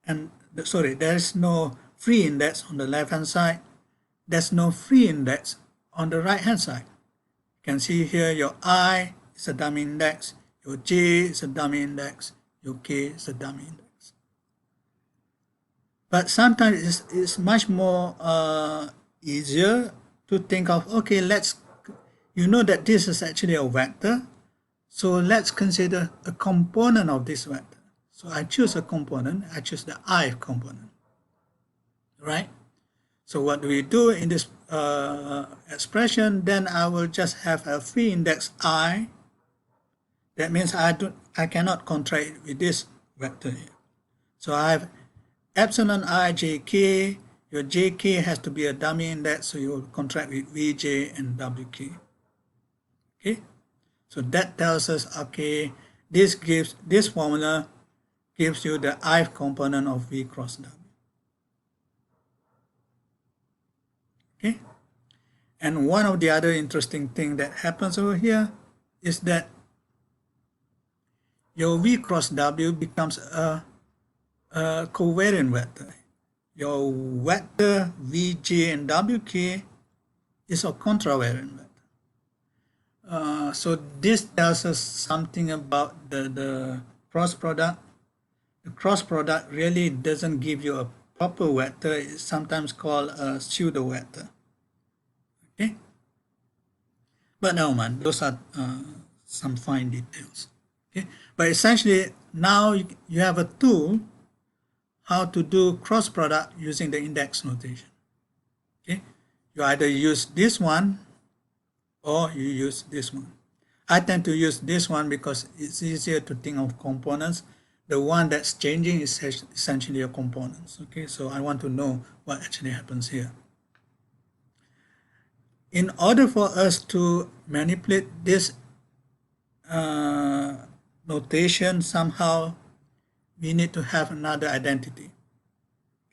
and there is no free index on the left hand side. There's no free index on the right hand side. You can see here your I is a dummy index, your J is a dummy index, your K is a dummy index. But sometimes it's much more easier to think of, okay, you know that this is actually a vector, so let's consider a component of this vector. So I choose a component, I choose the I component, right? So what do we do in this expression? Then I will just have a free index I. That means I cannot contract with this vector here. So I have epsilon I jk, your jk has to be a dummy index, so you will contract with vj and wk. Okay, so that tells us, okay, this formula gives you the ith component of v cross w. Okay, and one of the other interesting thing that happens over here is that your v cross w becomes a covariant vector. Your vector vj and wk is a contravariant vector. So this tells us something about the cross product. The cross product really doesn't give you a proper vector. It's sometimes called a pseudo vector. Okay, but no man, those are some fine details. Okay, but essentially now you have a tool how to do cross product using the index notation. Okay, you either use this one or you use this one. I tend to use this one because it's easier to think of components. The one that's changing is essentially a components. Okay, so I want to know what actually happens here. In order for us to manipulate this notation somehow, we need to have another identity.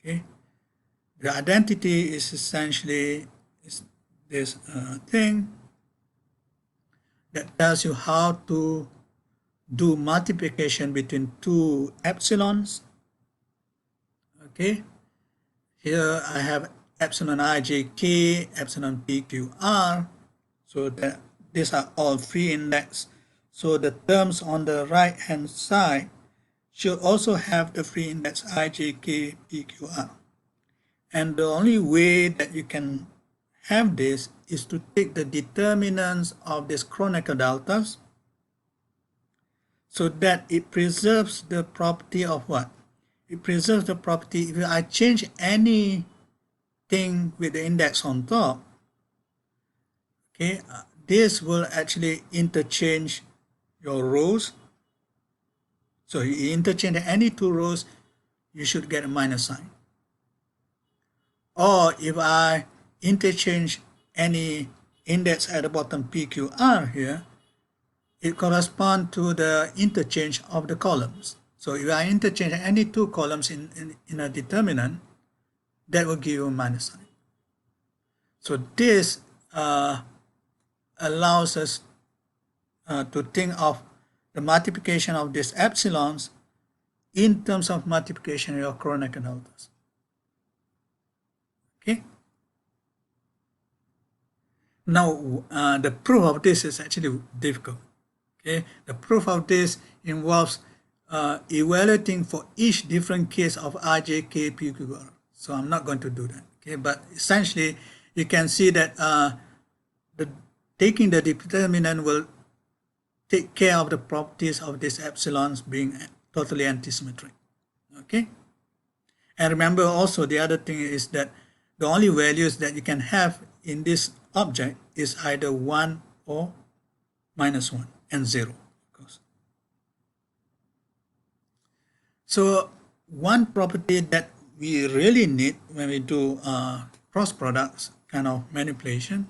Okay, the identity is essentially this thing that tells you how to do multiplication between two epsilons. Okay, here I have epsilon I jk, epsilon pqr, so that these are all free index. So the terms on the right hand side should also have the free index I jk pqr. And the only way that you can have this is to take the determinants of these Kronecker deltas so that it preserves the property of what? It preserves the property if I change anything with the index on top, okay, this will actually interchange your rows. So you interchange any two rows, you should get a minus sign. Or if I interchange any index at the bottom PQR here, it corresponds to the interchange of the columns. So if I interchange any two columns in a determinant, that will give you a minus sign. So this allows us to think of the multiplication of these epsilons in terms of multiplication of Kronecker deltas. Okay. Now the proof of this is actually difficult. Okay, the proof of this involves evaluating for each different case of IJK PQR. So I'm not going to do that. Okay, but essentially you can see that taking the determinant will take care of the properties of these epsilons being totally antisymmetric. Okay, and remember also the other thing is that the only values that you can have in this object is either 1 or minus 1 and 0, of course. So one property that we really need when we do cross products kind of manipulation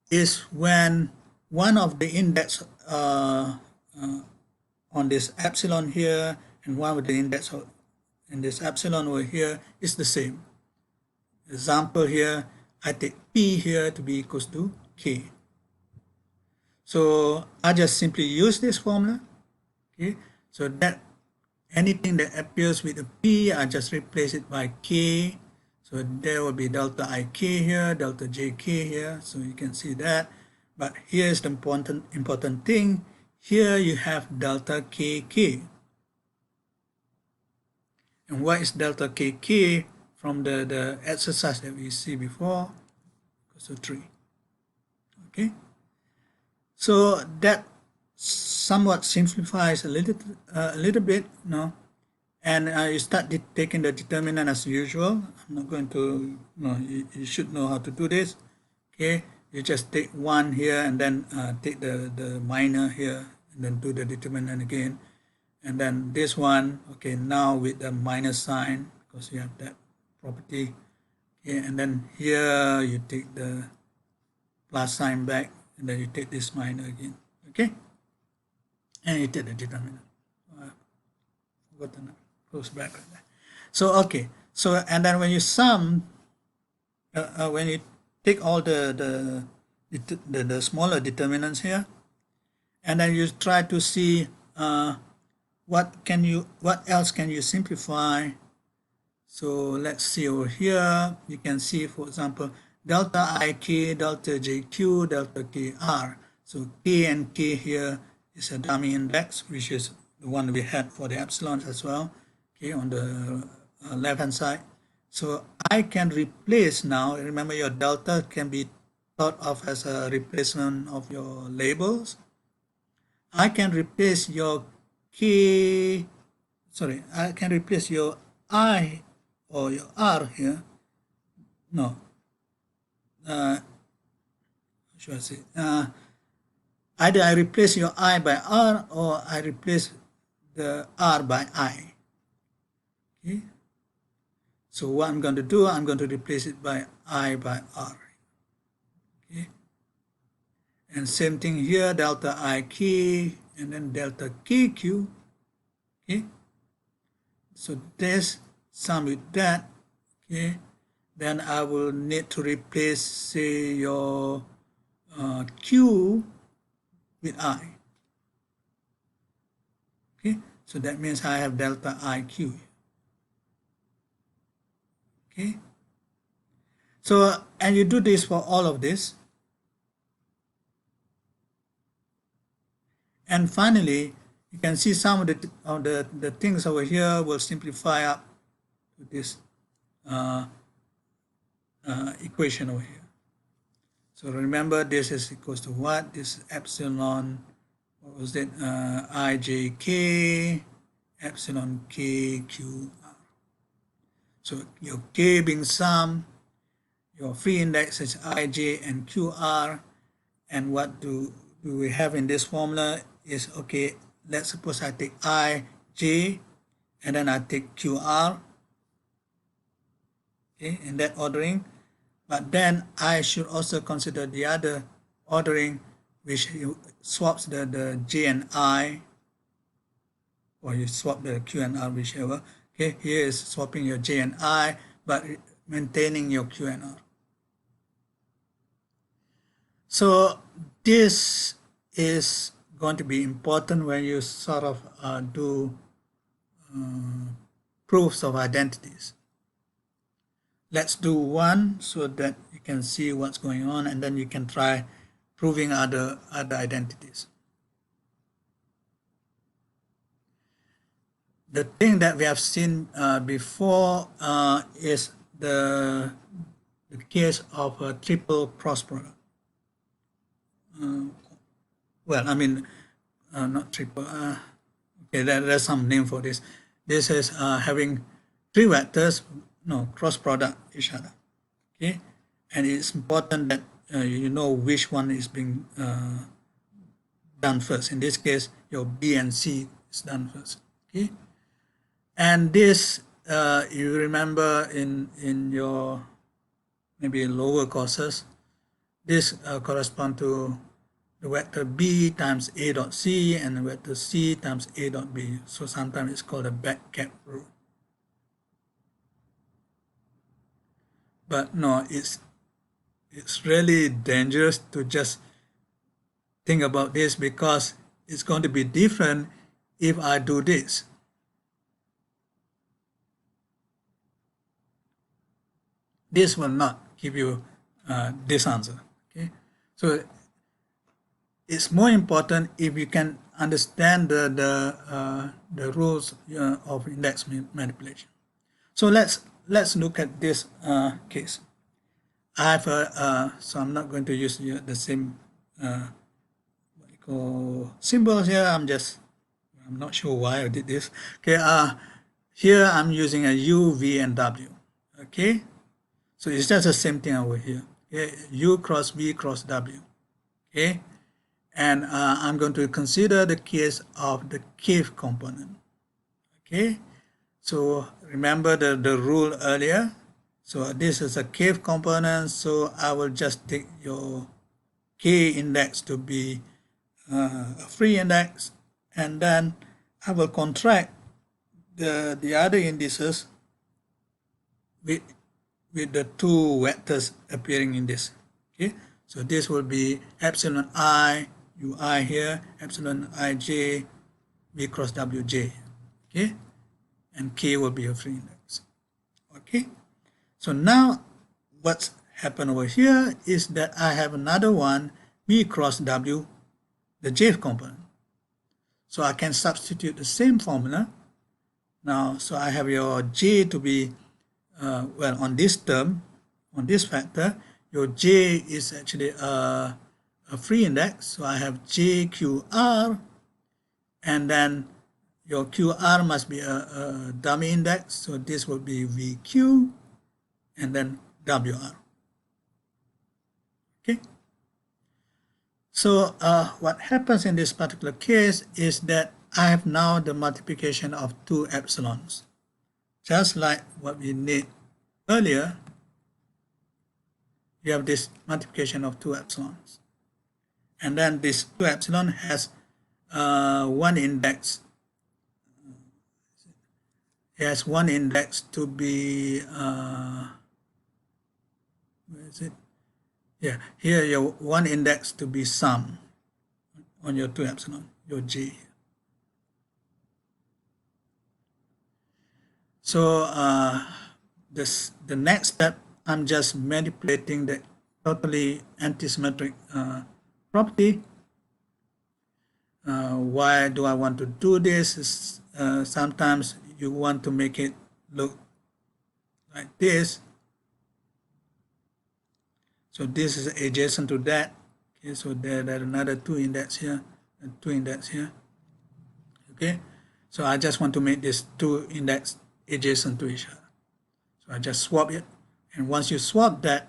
is when one of the index on this epsilon here and one of the index in this epsilon over here is the same. Example here, I take P here to be equals to K. So I just simply use this formula. Okay, so that anything that appears with a P, I just replace it by K. So there will be delta IK here, delta JK here. So you can see that. But here's the important thing. Here you have delta KK. And what is delta KK? From the exercise that we see before, so 3. Okay, so that somewhat simplifies a little bit, no? And you start taking the determinant as usual. I'm not going to, you should know how to do this. Okay, you just take 1 here and then take the minor here and then do the determinant again. And then this one, okay, now with the minus sign, because you have that property. Okay, and then here you take the plus sign back, and then you take this minus again. Okay, and you take the determinant. Forgotten, close bracket. So okay, so and then when you sum, when you take all the smaller determinants here, and then you try to see what else can you simplify. So let's see over here. You can see, for example, delta ik, delta jq, delta kr. So k and k here is a dummy index, which is the one we had for the epsilons as well, okay, on the left hand side. So I can replace now, remember your delta can be thought of as a replacement of your labels. I can replace your I can replace your I or your R here. No. Should I say? Either I replace your I by R or I replace the R by I. Okay. So what I'm going to do, I'm going to replace it by I by R. Okay. And same thing here, delta IK and then delta KQ. Okay. So this sum with that. Okay. Then I will need to replace, say, your Q with I. Okay. So that means I have delta IQ. Okay. So, and you do this for all of this. And finally, you can see some of the things over here will simplify up to this equation over here. So remember, this is equals to what? This is epsilon, what was it? Ijk, epsilon k q r. So your k being sum, your free index is ij and qr, and what do we have in this formula is, okay, let's suppose I take ij and then I take qr, okay, in that ordering. But then I should also consider the other ordering, which swaps the j and I, or you swap the q and r, whichever. Okay, here is swapping your j and I, but maintaining your q and r. So this is going to be important when you sort of do proofs of identities. Let's do one so that you can see what's going on, and then you can try proving other identities. The thing that we have seen before is the case of a triple cross product. Well, I mean, not triple. Okay, there's some name for this. This is having three vectors, cross product each other. Okay, and it's important that you know which one is being done first. In this case, your B and C is done first. Okay, and this you remember in your maybe lower courses, this correspond to the vector B times A dot C and the vector C times A dot B. So sometimes it's called a back-cap rule. But no, it's really dangerous to just think about this, because it's going to be different if I do this. This will not give you this answer. Okay, so it's more important if you can understand the rules of index manipulation. So let's look at this case. I have so I'm not going to use the same what you call symbols here. I'm not sure why I did this. Okay, here I'm using a U, V, and W. Okay, so it's just the same thing over here. Okay, U cross V cross W. Okay, And I'm going to consider the case of the kth component. Okay, so remember the rule earlier. So this is a kth component, so I will just take your k index to be a free index, and then I will contract the other indices with the two vectors appearing in this. Okay, so this will be epsilon I ui here, epsilon ij v cross wj. Okay, and k will be a free index. Okay, so now what's happened over here is that I have another one, v cross w, the jth component. So I can substitute the same formula now. So I have your j to be well, on this term, on this factor, your j is actually a free index. So I have jqr, and then your qr must be a dummy index. So this will be vq, and then wr. Okay. So what happens in this particular case is that I have now the multiplication of two epsilons. Just like what we did earlier, you have this multiplication of two epsilons. And then this two epsilon has one index. It has one index to be, where is it? Yeah, here your one index to be sum on your two epsilon, your j. So the next step, I'm just manipulating the totally antisymmetric property. Why do I want to do this? Sometimes you want to make it look like this. So this is adjacent to that. Okay, so there are another two index here, and two index here. Okay, so I just want to make this two index adjacent to each other. So I just swap it, and once you swap that,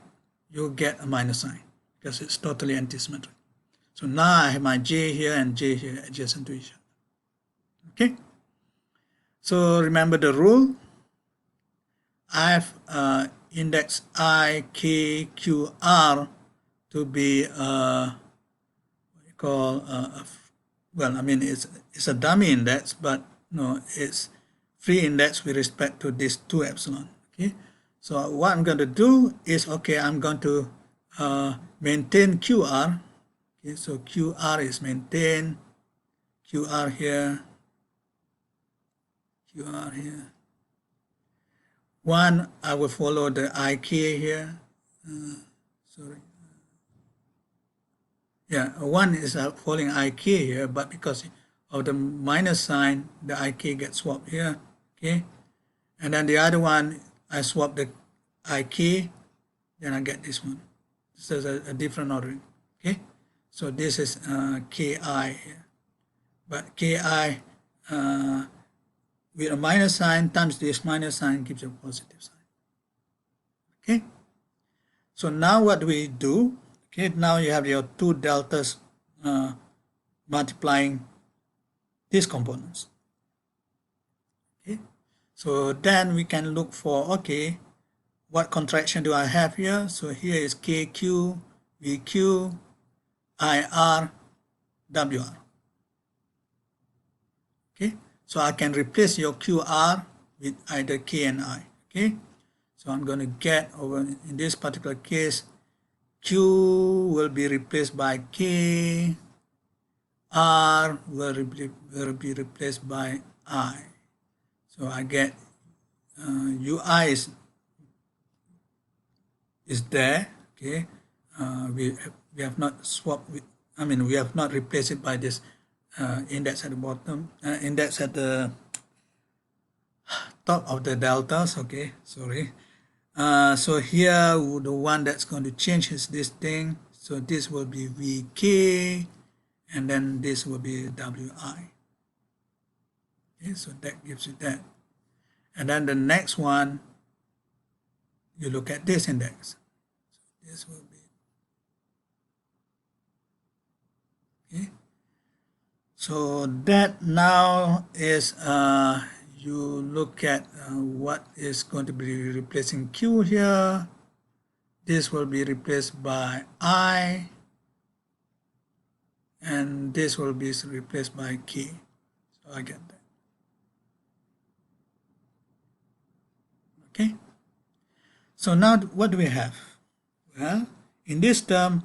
you'll get a minus sign because it's totally antisymmetric. So now I have my j here and j here adjacent to each other. Okay, so remember the rule. I have index I, k, q, r to be what you call well, I mean it's a dummy index, but no, it's free index with respect to this two epsilon. Okay, so what I'm going to do is, okay, I'm going to maintain qr. Okay, so qr is maintained, qr here, qr here. One, I will follow the ik here. Sorry. Yeah, one is following ik here, but because of the minus sign, the ik gets swapped here. Okay, and then the other one, I swap the ik, then I get this one. This is a different ordering. Okay, so this is ki here, but ki with a minus sign times this minus sign gives you a positive sign. Okay, so now what do we do? Okay, now you have your two deltas multiplying these components. Okay, so then we can look for, okay, what contraction do I have here? So here is kq, vq, ir, wr. Okay, so I can replace your qr with either k and I. Okay, so I'm going to get over in this particular case, q will be replaced by k, r will be replaced by I. So I get ui is there. Okay, we have not swapped with, I mean, we have not replaced it by this index at the bottom, index at the top of the deltas. Okay, sorry. So here the one that's going to change is this thing. So this will be vk, and then this will be wi. Okay, so that gives you that. And then the next one, you look at this index. So this will be, okay, So that now is you look at what is going to be replacing Q here. This will be replaced by I, and this will be replaced by K. So I get that. Okay. So now what do we have? Well, in this term,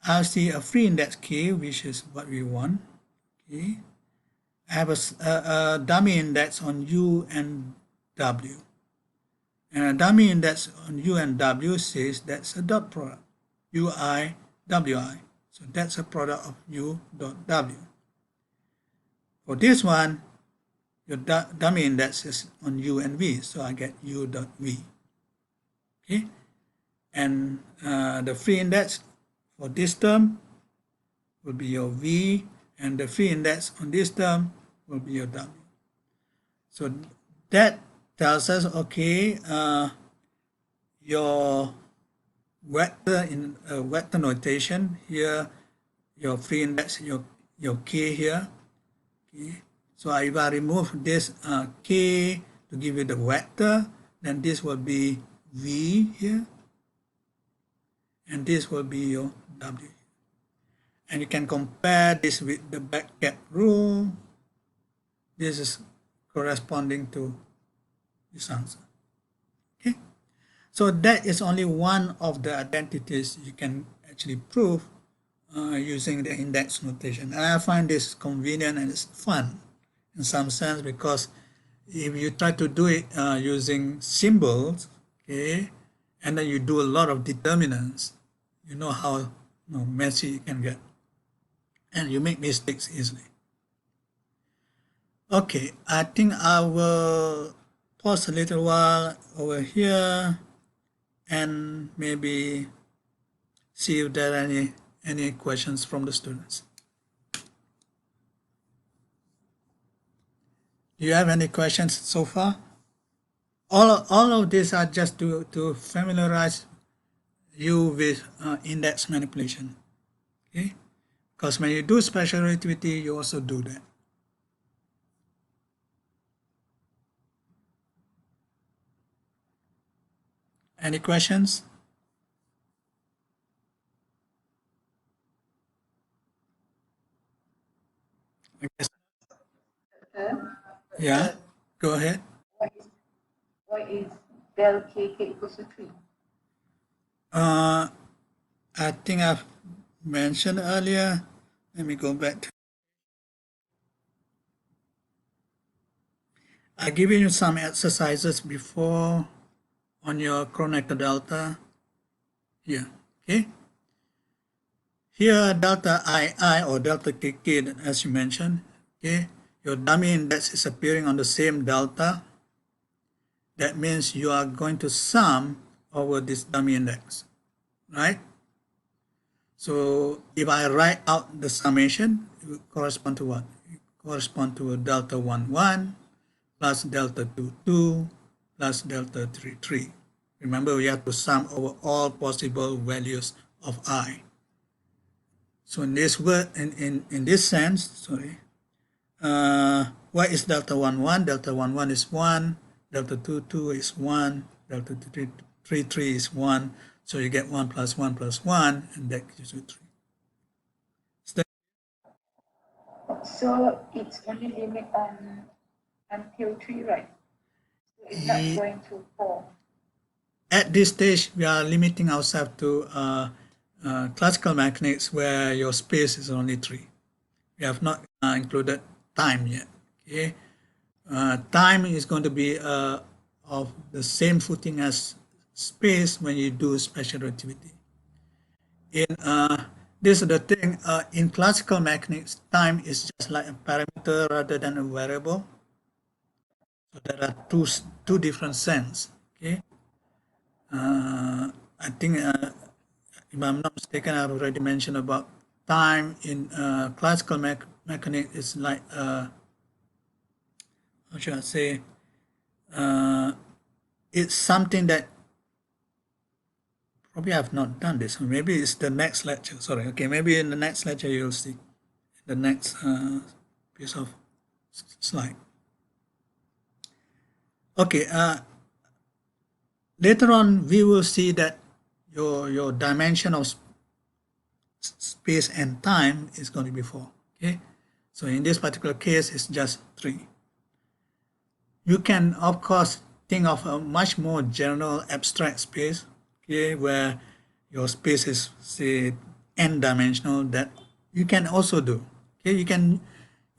I see a free index K, which is what we want. Okay. I have a dummy index on U and W. And a dummy index on U and W says that's a dot product, UI, WI. So that's a product of U dot W. For this one, your dummy index is on U and V, so I get U dot V. Okay, and the free index for this term will be your V, and the free index on this term will be your W. So that tells us, okay, your vector in vector notation here, your free index, your K here. Okay. So if I remove this K to give you the vector, then this will be V here, and this will be your W. And you can compare this with the backgap rule. This is corresponding to this answer. Okay, so that is only one of the identities you can actually prove using the index notation. And I find this convenient and it's fun in some sense, because if you try to do it using symbols, okay, and then you do a lot of determinants, you know how messy you can get, and you make mistakes easily. Okay, I think I will pause a little while over here and maybe see if there are any questions from the students. Do you have any questions so far? All of these are just to familiarize you with index manipulation. Okay, because when you do special relativity, you also do that. Any questions? I guess. Yeah, go ahead. Why is del k equals to 3? I think I've mentioned earlier. Let me go back. I've given you some exercises before on your Kronecker delta here. Okay. Here, delta II or delta KK, as you mentioned, okay, your dummy index is appearing on the same delta. That means you are going to sum over this dummy index, right? So if I write out the summation, it will correspond to what? It correspond to a delta 1, 1 plus delta 2, 2 plus delta 3, 3. Remember, we have to sum over all possible values of I. So in this word, in this sense, sorry, what is delta 1, 1? Delta 1, 1 is 1, delta 2, 2 is 1, delta 3, 3, 3 is 1. So you get 1 plus 1 plus 1, and that gives you 3. So it's only limit until 3, right? So it's not going to 4. At this stage, we are limiting ourselves to classical mechanics where your space is only 3. We have not included time yet. Okay, time is going to be of the same footing as space when you do special relativity. In this is the thing, in classical mechanics, time is just like a parameter rather than a variable. So there are two different sense. Okay, I think if I'm not mistaken, I've already mentioned about time in classical mechanics is like how should I say? It's something that probably I've not done this. Maybe it's the next lecture. Sorry. Okay, maybe in the next lecture you'll see. the next piece of slide. Okay, later on we will see that your dimension of space and time is going to be 4. Okay, so in this particular case it's just 3. You can of course think of a much more general abstract space, okay, where your space is say n-dimensional, that you can also do. Okay, you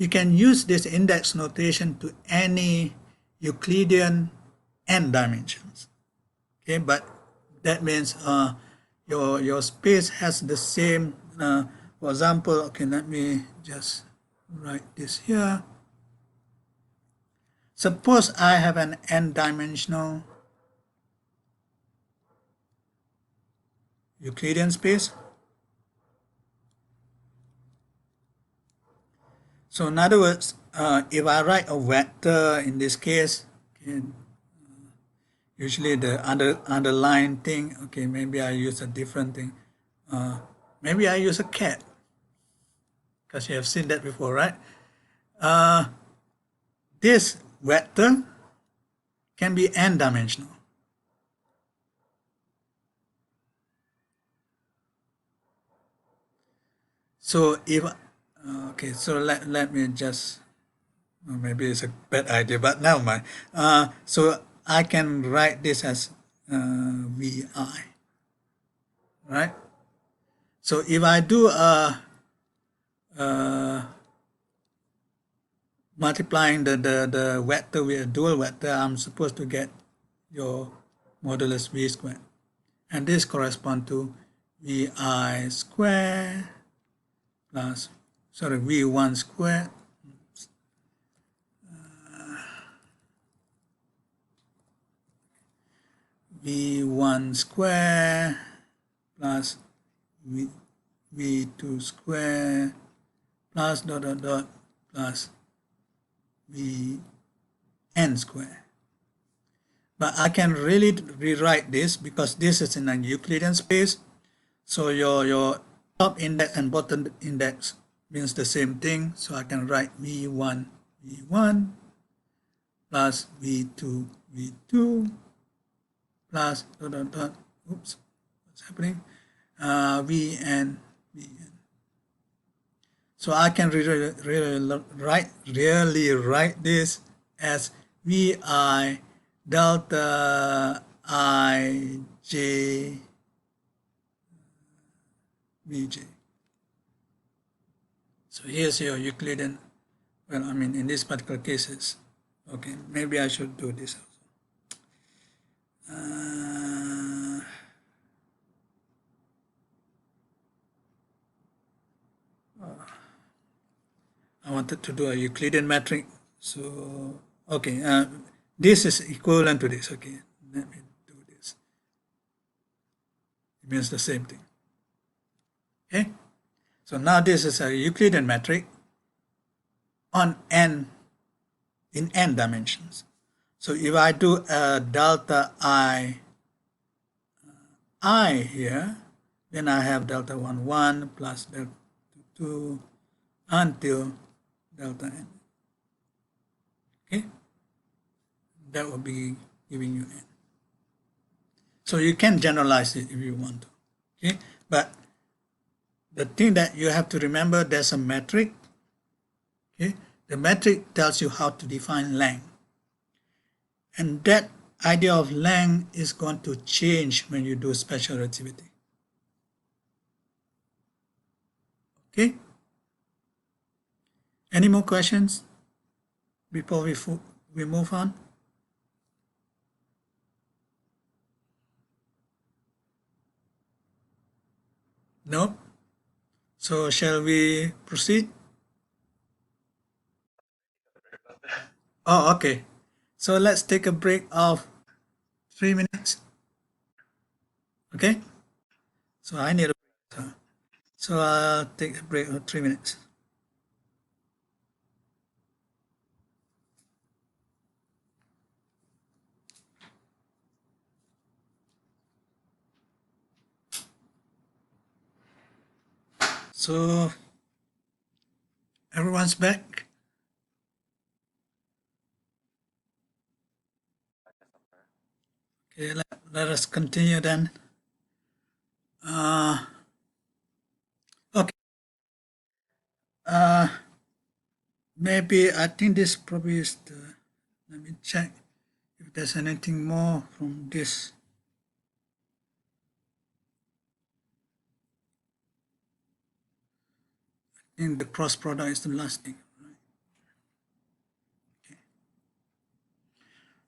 can use this index notation to any Euclidean n dimensions. Okay, but that means your space has the same. For example, okay, let me just write this here. Suppose I have an n-dimensional Euclidean space. So in other words, if I write a vector in this case, okay, usually the underlying thing, okay, maybe I use a different thing. Maybe I use a cat, because you have seen that before, right? This vector can be n-dimensional. So if, okay, so let me just, maybe it's a bad idea, but never mind. So I can write this as Vi, right? So if I do multiplying the vector with a dual vector, I'm supposed to get your modulus V squared. And this corresponds to Vi squared plus, sorry, V1 squared V1 square plus V2 square plus dot dot dot plus Vn square. But I can really rewrite this because this is in a Euclidean space. So your top index and bottom index means the same thing. So I can write V1 plus V2 plus dot dot dot, oops, what's happening? Vn. So I can really write this as Vi delta ij Vj. So here's your Euclidean, well, I mean, in this particular cases, okay, maybe I should do this also. I wanted to do a Euclidean metric, so okay, this is equivalent to this. Okay, let me do this. It means the same thing. Okay, so now this is a Euclidean metric on n, in n dimensions. So if I do a delta I here, then I have delta 1 1 plus delta 2 until delta n. Okay, that will be giving you n. So you can generalize it if you want to. Okay, but the thing that you have to remember, there's a metric. Okay, the metric tells you how to define length, and that idea of length is going to change when you do special relativity. Okay, any more questions before we move on? No? So shall we proceed? Oh, okay. So let's take a break of 3 minutes. Okay? So I need a break. So I'll take a break of 3 minutes. So Everyone's back? Okay, let us continue then. Okay. Maybe I think this probably is the, let me check if there's anything more from this. I think the cross product is the last thing.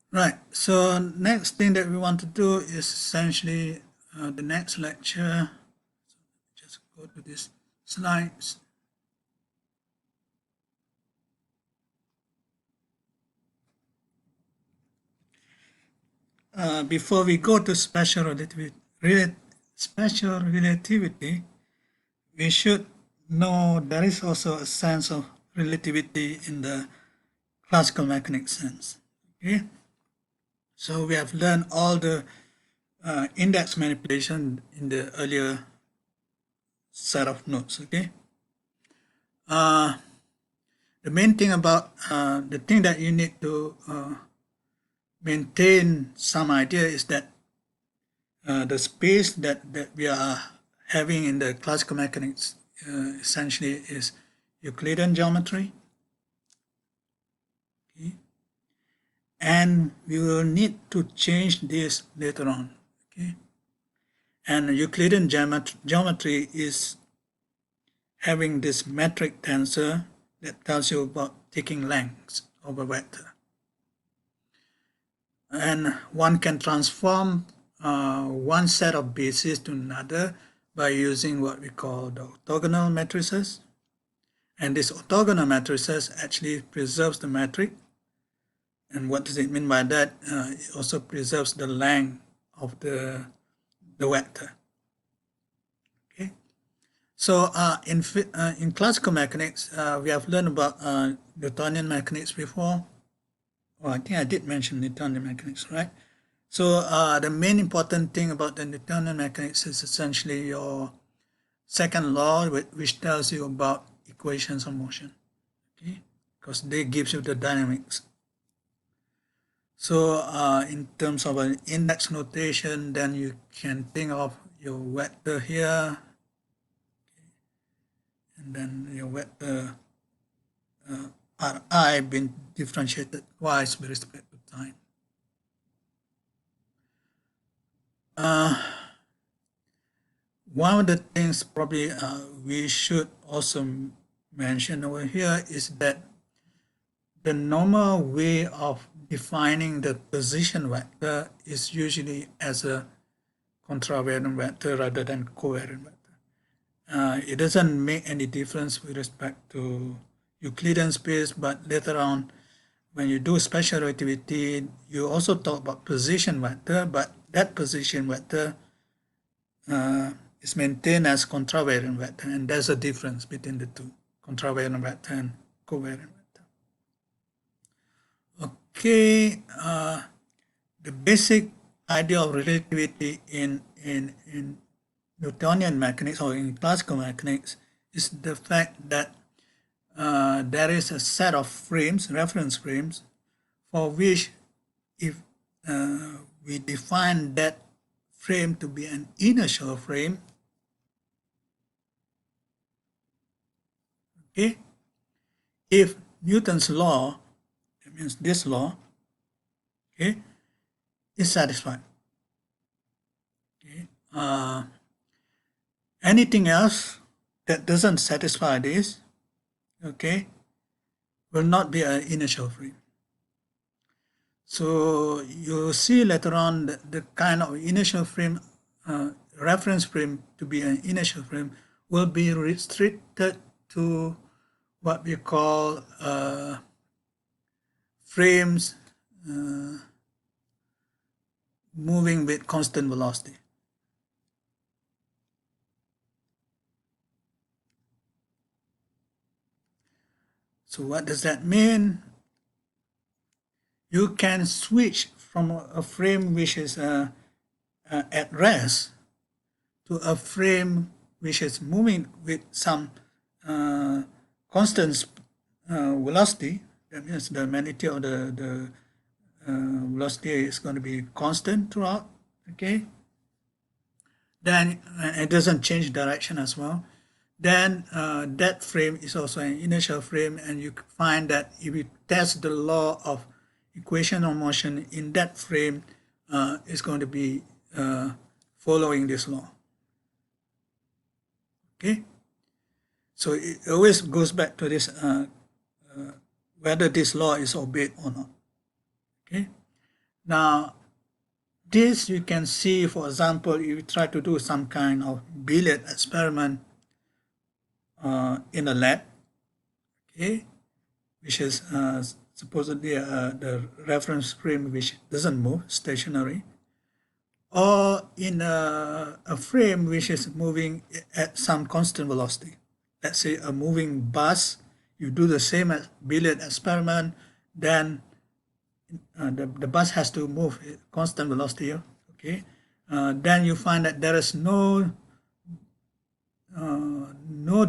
Right, so next thing that we want to do is essentially the next lecture. So just go to these slides. Before we go to special relativity, we should know there is also a sense of relativity in the classical mechanics sense. Okay, so we have learned all the index manipulation in the earlier set of notes. Okay, the main thing about the thing that you need to maintain some idea is that the space that we are having in the classical mechanics essentially is Euclidean geometry. Okay. And we will need to change this later on. Okay. And Euclidean geometry is having this metric tensor that tells you about taking lengths of a vector. And one can transform one set of bases to another by using what we call the orthogonal matrices. And this orthogonal matrices actually preserves the metric. And what does it mean by that? It also preserves the length of the vector. Okay. So in classical mechanics, we have learned about Newtonian mechanics before. Oh, I think I did mention Newtonian mechanics, right? So the main important thing about the Newtonian mechanics is essentially your second law, which tells you about equations of motion, okay? Because they gives you the dynamics. So in terms of an index notation, then you can think of your vector here, okay? And then your vector Ri being differentiated twice with respect to time. One of the things probably we should also mention over here is that the normal way of defining the position vector is usually as a contravariant vector rather than covariant vector. It doesn't make any difference with respect to Euclidean space, but later on, when you do special relativity, you also talk about position vector, but that position vector is maintained as contravariant vector, and there's a difference between the two, contravariant vector and covariant vector. Okay, the basic idea of relativity in Newtonian mechanics or in classical mechanics is the fact that there is a set of frames, reference frames, for which if we define that frame to be an inertial frame, okay, if Newton's law, that means this law, okay, is satisfied. Okay. Anything else that doesn't satisfy this, okay, will not be an inertial frame. So you'll see later on the kind of inertial frame, reference frame to be an inertial frame will be restricted to what we call frames moving with constant velocity. So what does that mean? You can switch from a frame which is at rest to a frame which is moving with some constant velocity, that means the magnitude of the velocity is going to be constant throughout, okay? Then it doesn't change direction as well. Then that frame is also an inertial frame, and you find that if you test the law of equation of motion in that frame, it's going to be following this law. Okay, so it always goes back to this whether this law is obeyed or not. Okay, now this you can see, for example, if you try to do some kind of billiard experiment in a lab, okay, which is supposedly the reference frame which doesn't move, stationary, or in a frame which is moving at some constant velocity. Let's say a moving bus, you do the same as billiard experiment, then the bus has to move at constant velocity, okay? Then you find that there is no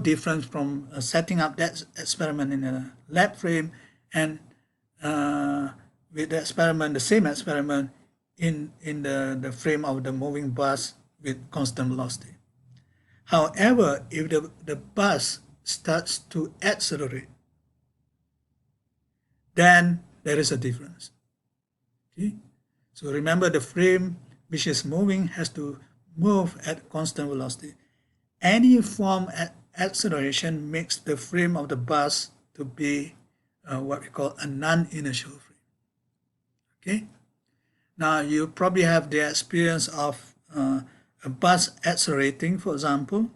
difference from setting up that experiment in a lab frame and with the experiment, the same experiment in the frame of the moving bus with constant velocity. However, if the bus starts to accelerate, then there is a difference. Okay? So remember, the frame which is moving has to move at constant velocity. Any form of acceleration makes the frame of the bus to be what we call a non-inertial frame. Okay? Now you probably have the experience of a bus accelerating, for example.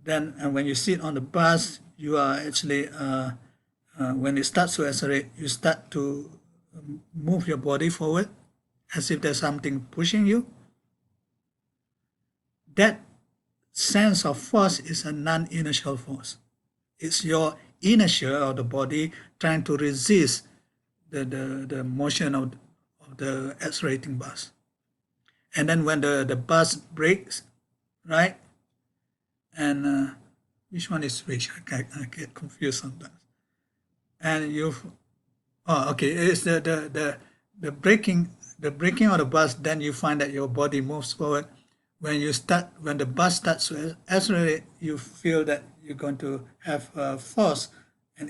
Then when you sit on the bus, you are actually, when it starts to accelerate, you start to move your body forward as if there's something pushing you. That sense of force is a non-inertial force. It's your inertia of the body trying to resist the motion of the accelerating bus. And then when the bus brakes, right? And which one is which? I get confused sometimes. And it's the braking of the bus. Then you find that your body moves forward. When the bus starts to accelerate, you feel that you're going to have force, an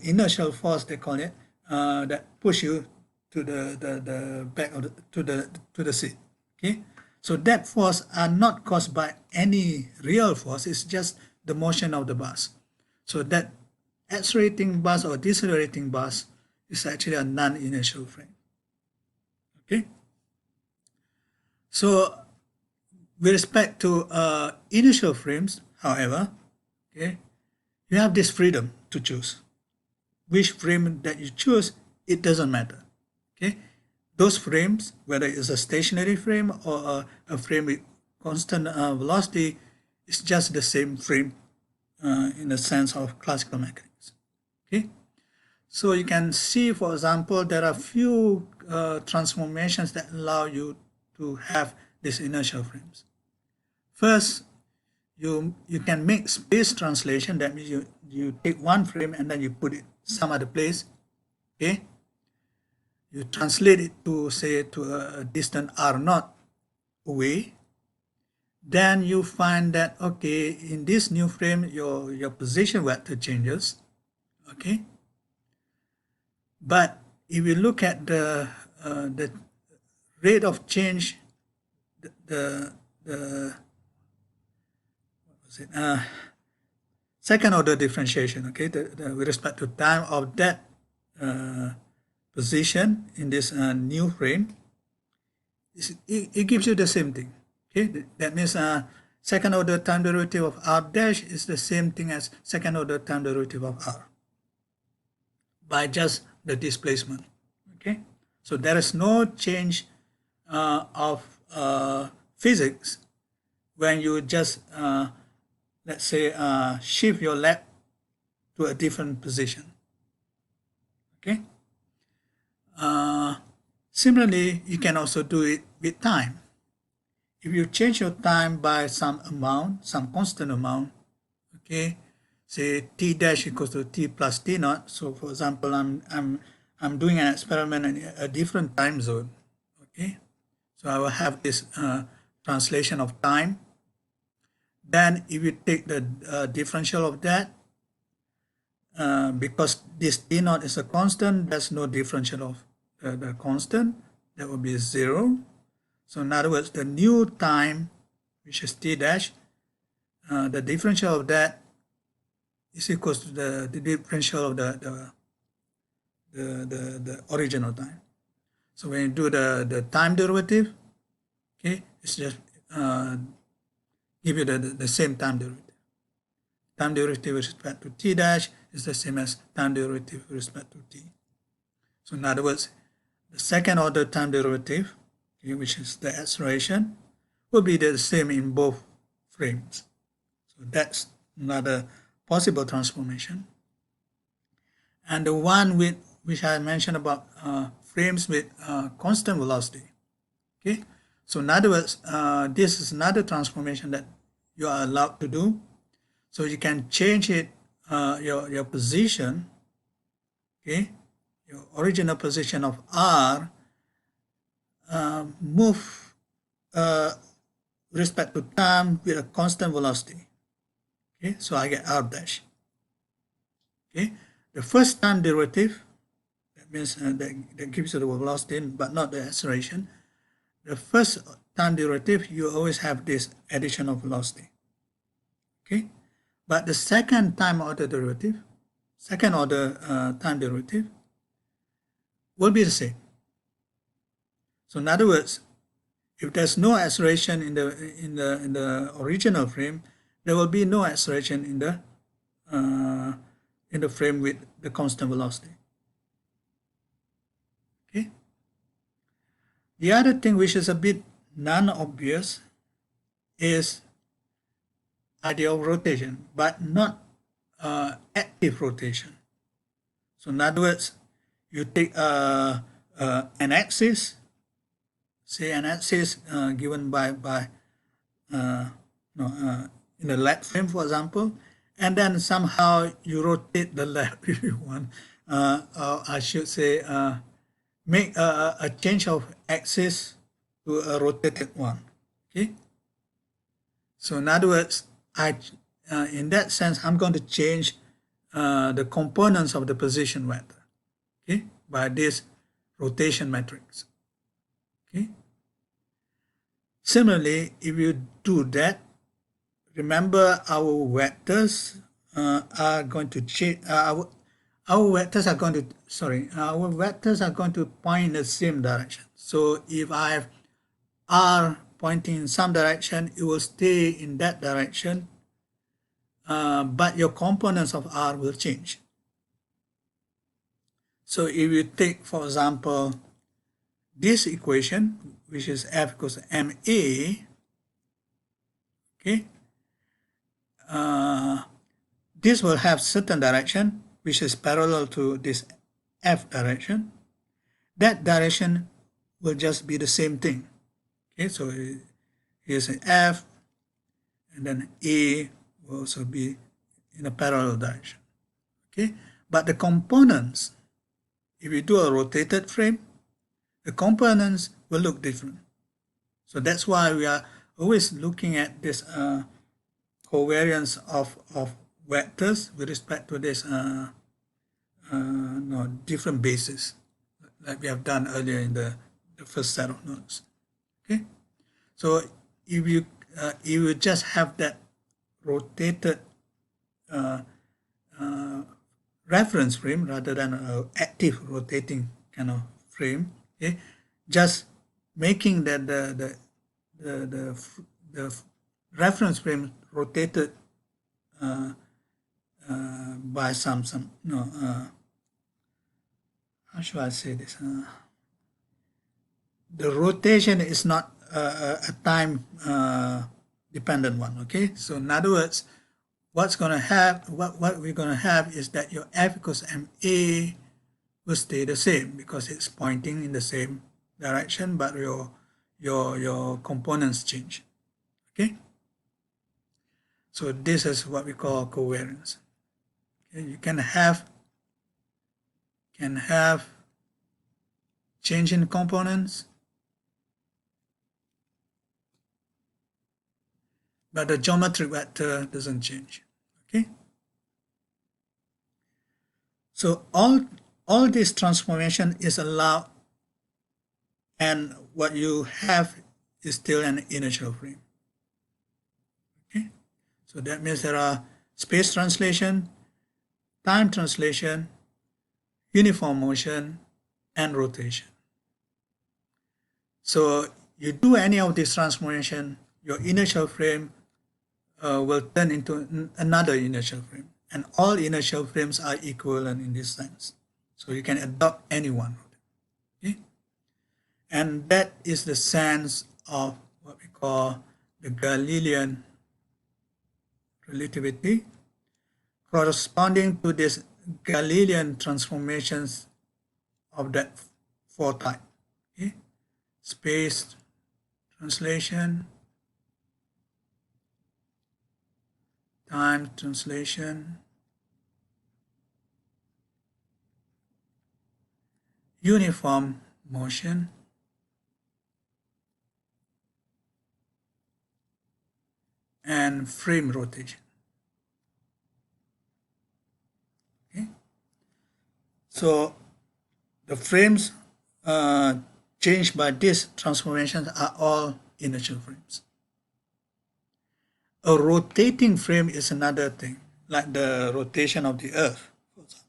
inertial force they call it, that push you to the back of to the seat. Okay, so that force are not caused by any real force. It's just the motion of the bus. So that accelerating bus or decelerating bus is actually a non-inertial frame. Okay. So with respect to inertial frames, however, okay, you have this freedom to choose. Which frame that you choose, it doesn't matter. Okay, those frames, whether it's a stationary frame or a frame with constant velocity, it's just the same frame in the sense of classical mechanics. Okay, so you can see, for example, there are few transformations that allow you to have these inertial frames. First, you can make space translation. That means you take one frame and then you put it some other place. Okay, you translate it to, say, to a distant r0 away. Then you find that, okay, in this new frame, your position vector changes. Okay, but if you look at the rate of change, second order differentiation, okay, with respect to time of that position in this new frame, it gives you the same thing. Okay, that means second order time derivative of r dash is the same thing as second order time derivative of r by just the displacement. Okay, so there is no change of physics when you just let's say shift your lab to a different position. Okay. Similarly, you can also do it with time. If you change your time by some amount, some constant amount, okay, say t dash equals to t plus t naught. So for example, I'm doing an experiment in a different time zone. Okay, so I will have this translation of time. Then if you take the differential of that, because this t naught is a constant, there's no differential of the constant. That will be 0. So in other words, the new time, which is t dash, the differential of that is equals to the differential of the original time. So when you do the time derivative, okay, it's just give you the same time derivative. Time derivative with respect to t dash is the same as time derivative with respect to t. So in other words, the second order time derivative, okay, which is the acceleration, will be the same in both frames. So that's another possible transformation. And the one with which I mentioned about frames with constant velocity. Okay, so in other words, this is another transformation that you are allowed to do. So you can change it, your position, okay, your original position of r, move with respect to time with a constant velocity. Okay, so I get r dash. Okay, the first time derivative, that means that gives you the velocity but not the acceleration. The first time derivative, you always have this addition of velocity. Okay, but the second time order derivative, second order time derivative, will be the same. So in other words, if there's no acceleration in the original frame, there will be no acceleration in the frame with the constant velocity. Okay. The other thing which is a bit non-obvious is idea of rotation, but not active rotation. So in other words, you take an axis, say an axis given by in a left frame, for example, and then somehow you rotate the left if you want, or I should say make a change of axis to a rotated one. Okay. So in other words, in that sense, I'm going to change the components of the position vector, okay, by this rotation matrix. Okay. Similarly, if you do that, remember our vectors are going to change. Our vectors are going to point in the same direction. So if I have r pointing in some direction, it will stay in that direction, but your components of r will change. So if you take, for example, this equation, which is f equals to ma, okay, this will have certain direction, which is parallel to this f direction. That direction will just be the same thing. Okay, so here's an f, and then a will also be in a parallel direction. Okay, but the components, if you do a rotated frame, the components will look different. So that's why we are always looking at this covariance of vectors with respect to this different bases, like we have done earlier in the first set of notes. Okay, so if you just have that rotated reference frame rather than an active rotating kind of frame, okay, just making that the reference frame rotated by some how should I say this? The rotation is not a time dependent one. Okay, so in other words, what we're going to have is that your f equals ma will stay the same because it's pointing in the same direction, but your components change. Okay, so this is what we call covariance. Okay, you can have change in components, but the geometric vector doesn't change. Okay, so all this transformation is allowed, and what you have is still an inertial frame. Okay, so that means there are space translation, time translation, uniform motion, and rotation. So you do any of this transformation, your inertial frame will turn into another inertial frame, and all inertial frames are equivalent in this sense. So you can adopt any one of them. Okay? And that is the sense of what we call the Galilean relativity, corresponding to this Galilean transformations of that four type. Okay? Space translation, time translation, uniform motion, and frame rotation. Okay? So the frames changed by these transformations are all inertial frames. A rotating frame is another thing, like the rotation of the Earth, for example.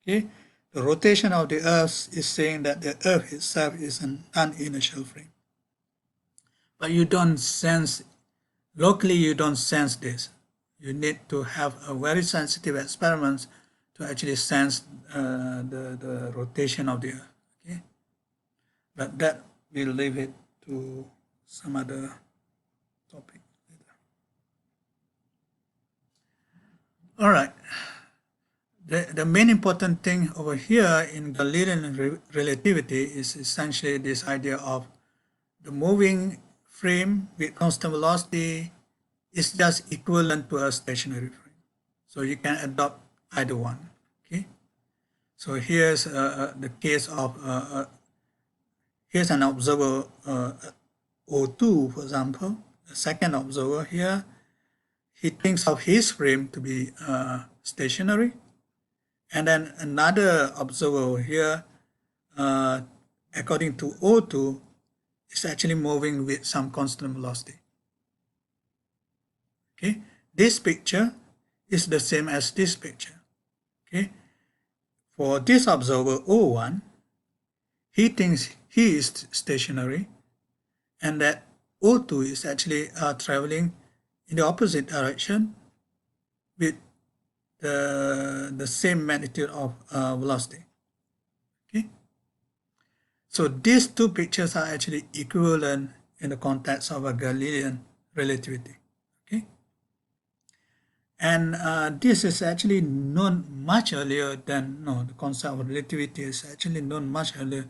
Okay? The rotation of the Earth is saying that the Earth itself is an inertial frame. But you don't sense, locally you don't sense this. You need to have a very sensitive experiment to actually sense the rotation of the Earth. Okay? But that we'll leave it to some other topic later. All right. The main important thing over here in Galilean relativity is essentially this idea of the moving frame with constant velocity is just equivalent to a stationary frame. So you can adopt either one. Okay. So here's the case of here's an observer O2, for example. The second observer here, he thinks of his frame to be stationary. And then another observer here, according to O2, is actually moving with some constant velocity. Okay, this picture is the same as this picture. Okay, for this observer O1, he thinks he is stationary, and that O2 is actually traveling in the opposite direction with the same magnitude of velocity. Okay, so these two pictures are actually equivalent in the context of a Galilean relativity. Okay, and this is actually known much earlier than the concept of relativity is actually known much earlier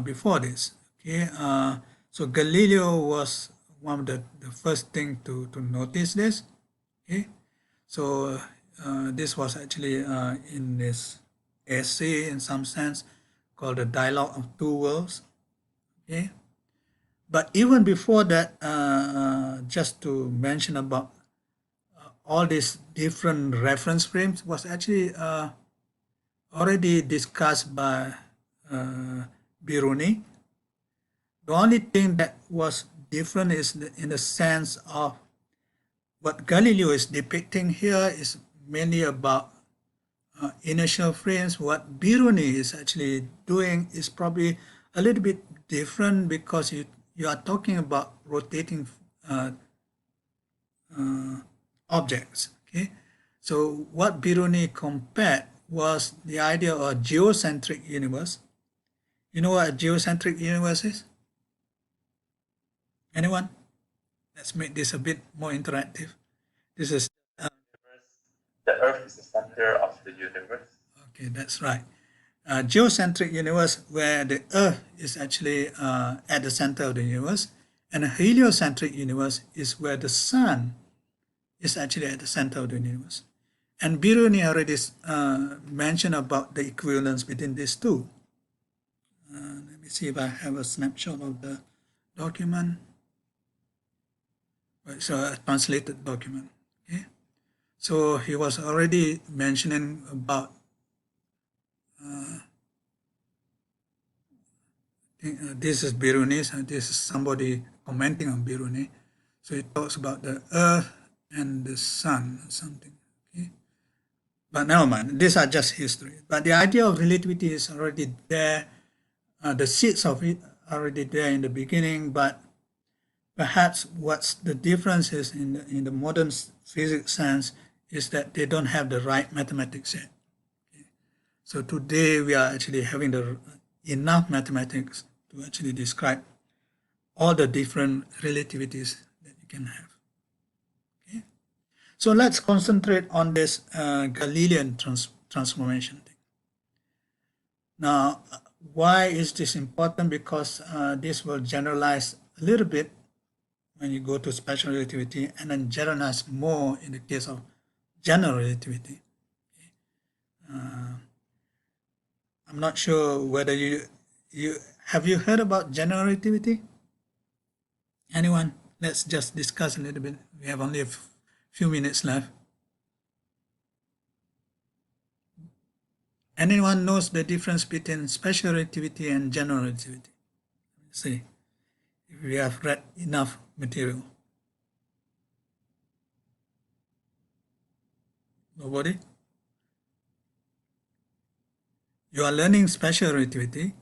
before this. Okay, so Galileo was one of the first thing to notice this. Okay, so this was actually in this essay in some sense called the Dialogue of Two Worlds. Okay, but even before that, just to mention about all these different reference frames was actually already discussed by Biruni. The only thing that was different is in the sense of what Galileo is depicting here is mainly about inertial frames. What Biruni is actually doing is probably a little bit different because you are talking about rotating objects. Okay, so what Biruni compared was the idea of a geocentric universe. You know what a geocentric universe is? Anyone? Let's make this a bit more interactive. This is the Earth is the center of the universe. Okay, that's right. Geocentric universe where the Earth is actually at the center of the universe, and a heliocentric universe is where the Sun is actually at the center of the universe. And Biruni already mentioned about the equivalence between these two. Let me see if I have a snapshot of the document. It's a translated document. Okay, so he was already mentioning about this is Biruni, so this is somebody commenting on Biruni. So it talks about the Earth and the Sun or something. Okay, but never mind. These are just history. But the idea of relativity is already there. The seeds of it are already there in the beginning, but perhaps what's the difference is in the modern physics sense is that they don't have the right mathematics yet. Okay. So today we are actually having enough mathematics to actually describe all the different relativities that you can have. Okay. So let's concentrate on this Galilean transformation thing. Now, why is this important? Because this will generalize a little bit when you go to special relativity, and then generalize more in the case of general relativity. I'm not sure whether you have you heard about general relativity? Anyone? Let's just discuss a little bit. We have only a few minutes left. Anyone knows the difference between special relativity and general relativity? Let's see if we have read enough material. Nobody? You are learning special relativity,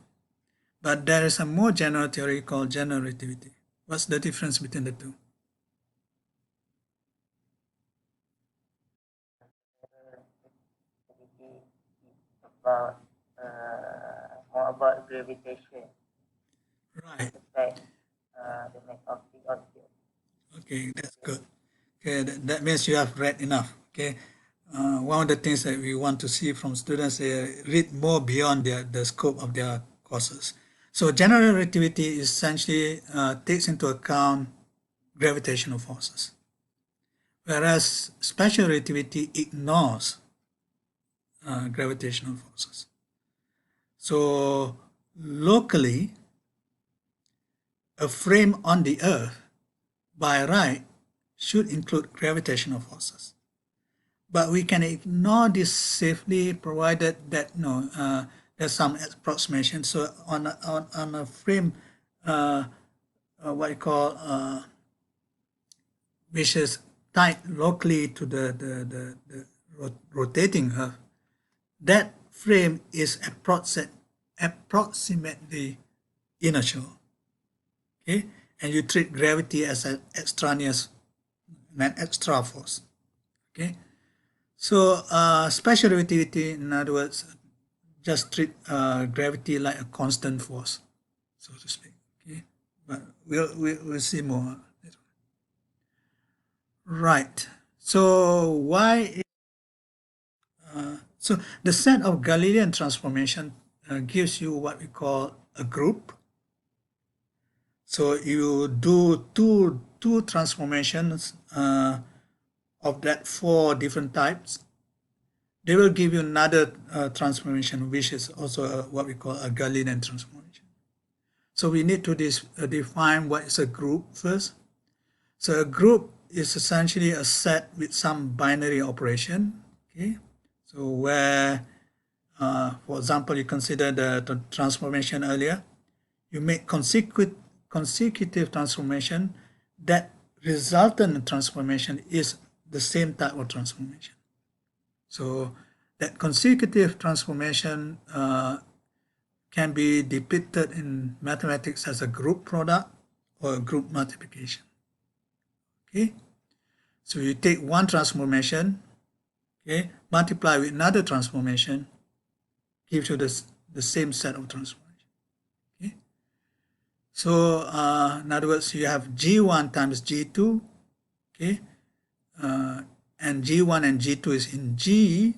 but there is a more general theory called general relativity. What's the difference between the two? About more about gravitation. Right. Affect the make of the object. Okay, that's good. Okay, that means you have read enough. Okay, one of the things that we want to see from students is read more beyond the scope of their courses. So general relativity essentially takes into account gravitational forces, whereas special relativity ignores gravitational forces. So locally, a frame on the Earth by right should include gravitational forces. But we can ignore this safely provided that there's some approximation. So on a frame, what you call, which is tied locally to the rotating Earth, that frame is approximately inertial. Okay, and you treat gravity as an extraneous, an extra force. Okay, so special relativity, in other words, just treat gravity like a constant force, so to speak. Okay, but we'll see more. Right. So why? So the set of Galilean transformation gives you what we call a group. So you do two transformations of that 4 different types. They will give you another transformation, which is also what we call a Galilean transformation. So we need to define what is a group first. So a group is essentially a set with some binary operation. Okay, so where, for example, you consider the transformation earlier, you make consecutive transformation, that resultant transformation is the same type of transformation. So that consecutive transformation can be depicted in mathematics as a group product or a group multiplication. Okay, so you take one transformation, okay, multiply with another transformation, gives you the same set of transformations. Okay, so in other words, you have G1 times G2, okay, and G1 and G2 is in G,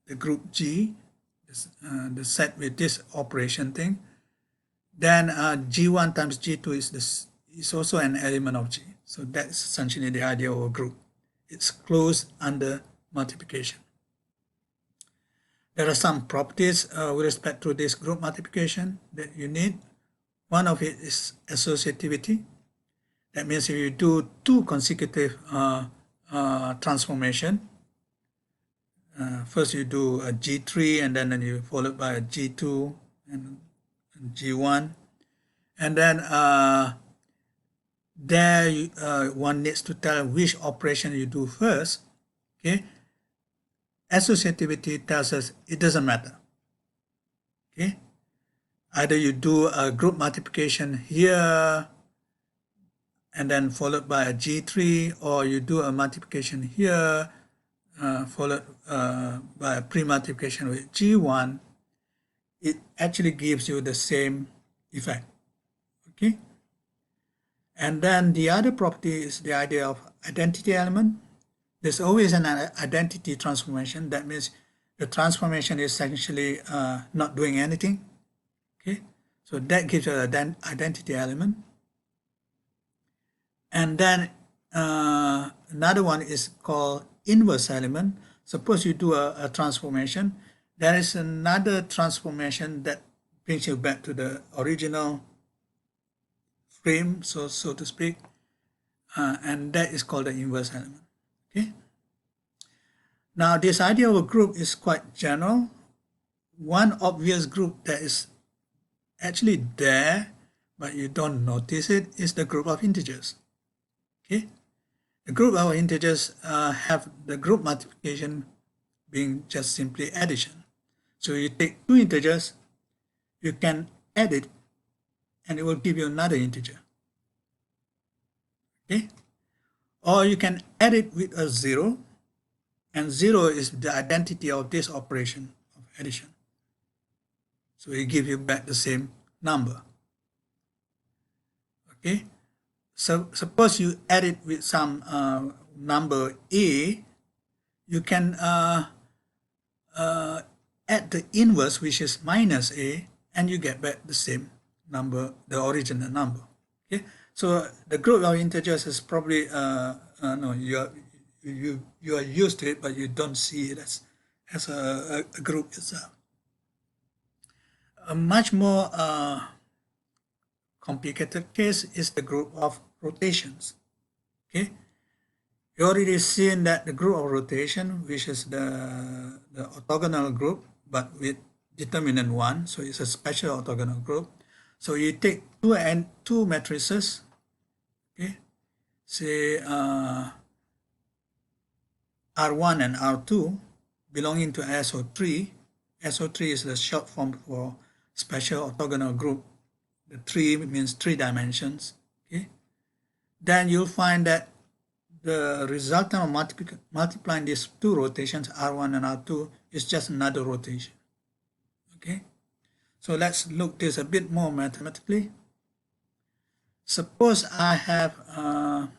the group G, the set with this operation thing. Then G1 times G2 is also an element of G. So that's essentially the idea of a group. It's closed under multiplication. There are some properties with respect to this group multiplication that you need. One of it is associativity. That means if you do two consecutive transformation, first you do a G3 and then you followed by a G2 and G1, and then there one needs to tell which operation you do first. Okay, associativity tells us it doesn't matter. Okay, either you do a group multiplication here and then followed by a G3, or you do a multiplication here followed by a pre-multiplication with G1. It actually gives you the same effect. Okay, and then the other property is the idea of identity element. There's always an identity transformation. That means the transformation is essentially not doing anything. Okay, so that gives you an identity element. And then another one is called inverse element. Suppose you do a transformation. There is another transformation that brings you back to the original frame, so to speak, and that is called the inverse element. Okay. Now this idea of a group is quite general. One obvious group that is actually there but you don't notice it is the group of integers. Okay, the group of integers have the group multiplication being just simply addition. So you take two integers, you can add it, and it will give you another integer. Okay, or you can add it with a 0, and 0 is the identity of this operation of addition. So it gives you back the same number. Okay, so suppose you add it with some number a, you can add the inverse, which is minus a, and you get back the same number, the original number. Okay, so the group of integers is probably no, you are used to it, but you don't see it as a group itself. A much more complicated case is the group of rotations. Okay, you already seen that the group of rotation, which is the orthogonal group, but with determinant 1, so it's a special orthogonal group. So you take two matrices, okay, say R1 and R2 belonging to SO3. SO3 is the short form for special orthogonal group. The 3 means 3 dimensions. Okay, then you'll find that the resultant of multiplying these two rotations, R1 and R2, is just another rotation. Okay, so let's look this a bit more mathematically. Suppose I have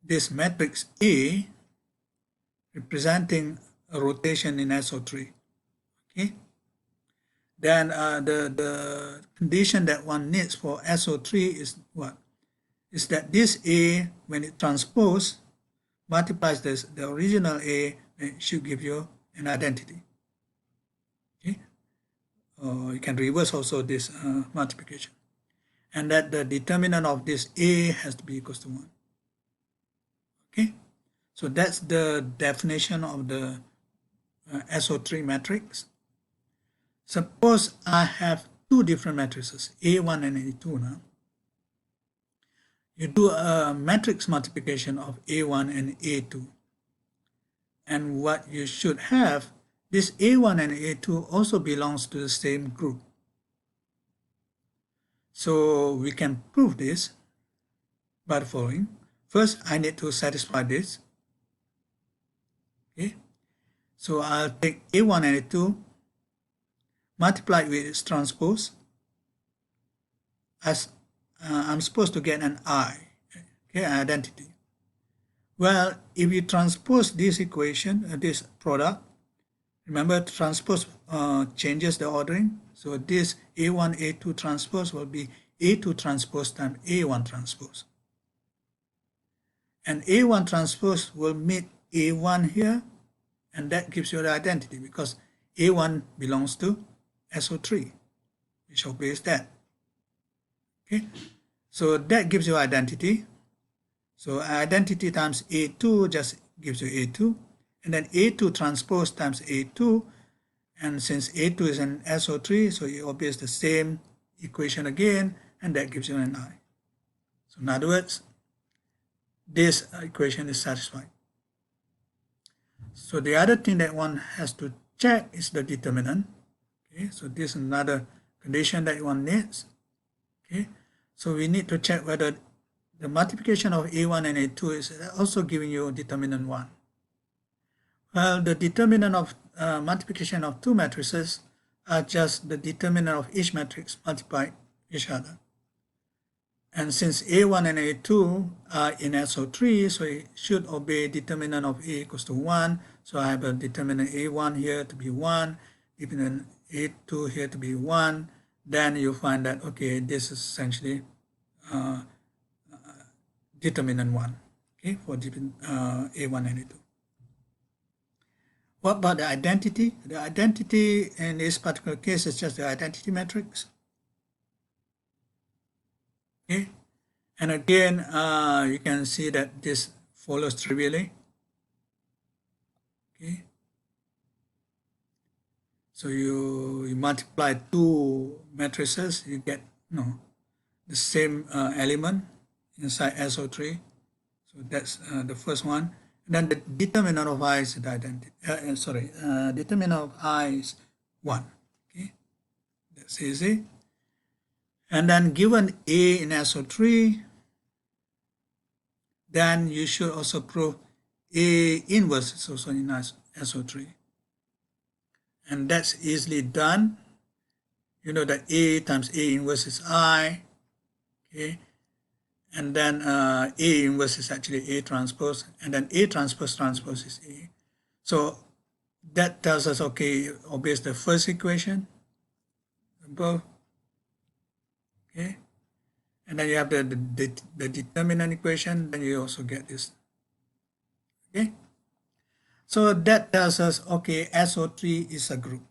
this matrix A representing a rotation in SO3. Okay, then the condition that one needs for SO3 is what? Is that this A, when it transposes, multiplies the original A, it should give you an identity. Okay, or you can reverse also this multiplication, and that the determinant of this A has to be equals to 1. Okay, so that's the definition of the SO3 matrix. Suppose I have two different matrices, A1 and A2 now. You do a matrix multiplication of A1 and A2. And what you should have, this A1 and A2 also belongs to the same group. So we can prove this by the following. First, I need to satisfy this. Okay, so I'll take A1 and A2, multiply it with its transpose, as I'm supposed to get an I, okay, an identity. Well, if you transpose this equation, this product, remember transpose changes the ordering. So this A1, A2 transpose will be A2 transpose times A1 transpose. And A1 transpose will meet A1 here, and that gives you the identity because A1 belongs to SO3, which obeys that. Okay, so that gives you identity. So identity times A2 just gives you A2, and then A2 transpose times A2, and since A2 is an SO3, so it obeys the same equation again, and that gives you an I. So in other words, this equation is satisfied. So the other thing that one has to check is the determinant. Okay, so this is another condition that one needs. Okay, so we need to check whether the multiplication of A1 and A2 is also giving you determinant 1. Well, the determinant of multiplication of two matrices are just the determinant of each matrix multiplied each other. And since A1 and A2 are in SO3, so it should obey determinant of A equals to 1. So I have a determinant A1 here to be 1, determinant A2 here to be 1. Then you find that, okay, this is essentially determinant 1, okay, for A1 and A2. What about the identity? The identity in this particular case is just the identity matrix. Okay, and again, you can see that this follows trivially. Okay, so you multiply two matrices, you get the same element inside SO3. So that's the first one. And then the determinant of I is the identity. Determinant of I is 1. Okay, that's easy. And then given A in SO3, then you should also prove A inverse is also in SO3. And that's easily done. You know that A times A inverse is I. Okay, and then A inverse is actually A transpose, and then A transpose transpose is A. So that tells us, okay, obeys the first equation above. Okay, and then you have the determinant equation, then you also get this. Okay, so that tells us, okay, SO3 is a group.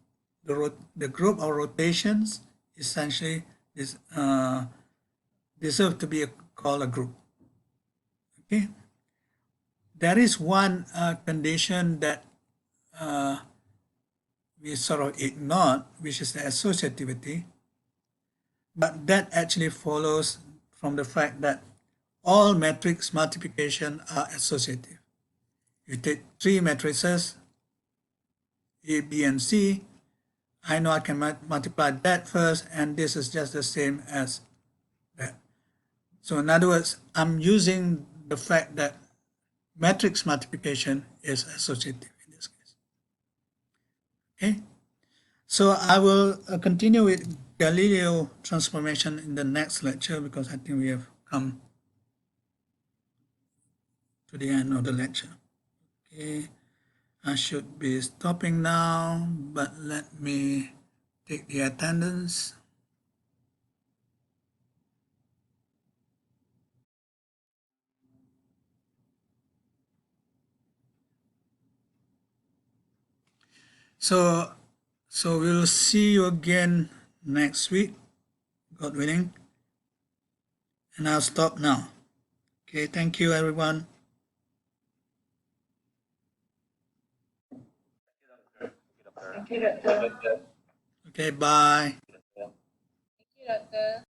The group of rotations essentially is deserve to be called a group. Okay, there is one condition that we sort of ignored, which is the associativity, but that actually follows from the fact that all matrix multiplication are associative. You take three matrices, A, B, and C. I know I can multiply that first, and this is just the same as that. So in other words, I'm using the fact that matrix multiplication is associative in this case. Okay, so I will continue with Galilean transformation in the next lecture, because I think we have come to the end of the lecture. Okay, I should be stopping now, but let me take the attendance. So we'll see you again next week, God willing. And I'll stop now. Okay, thank you, everyone. Thank you, Doctor. Okay, bye. Thank you, Doctor.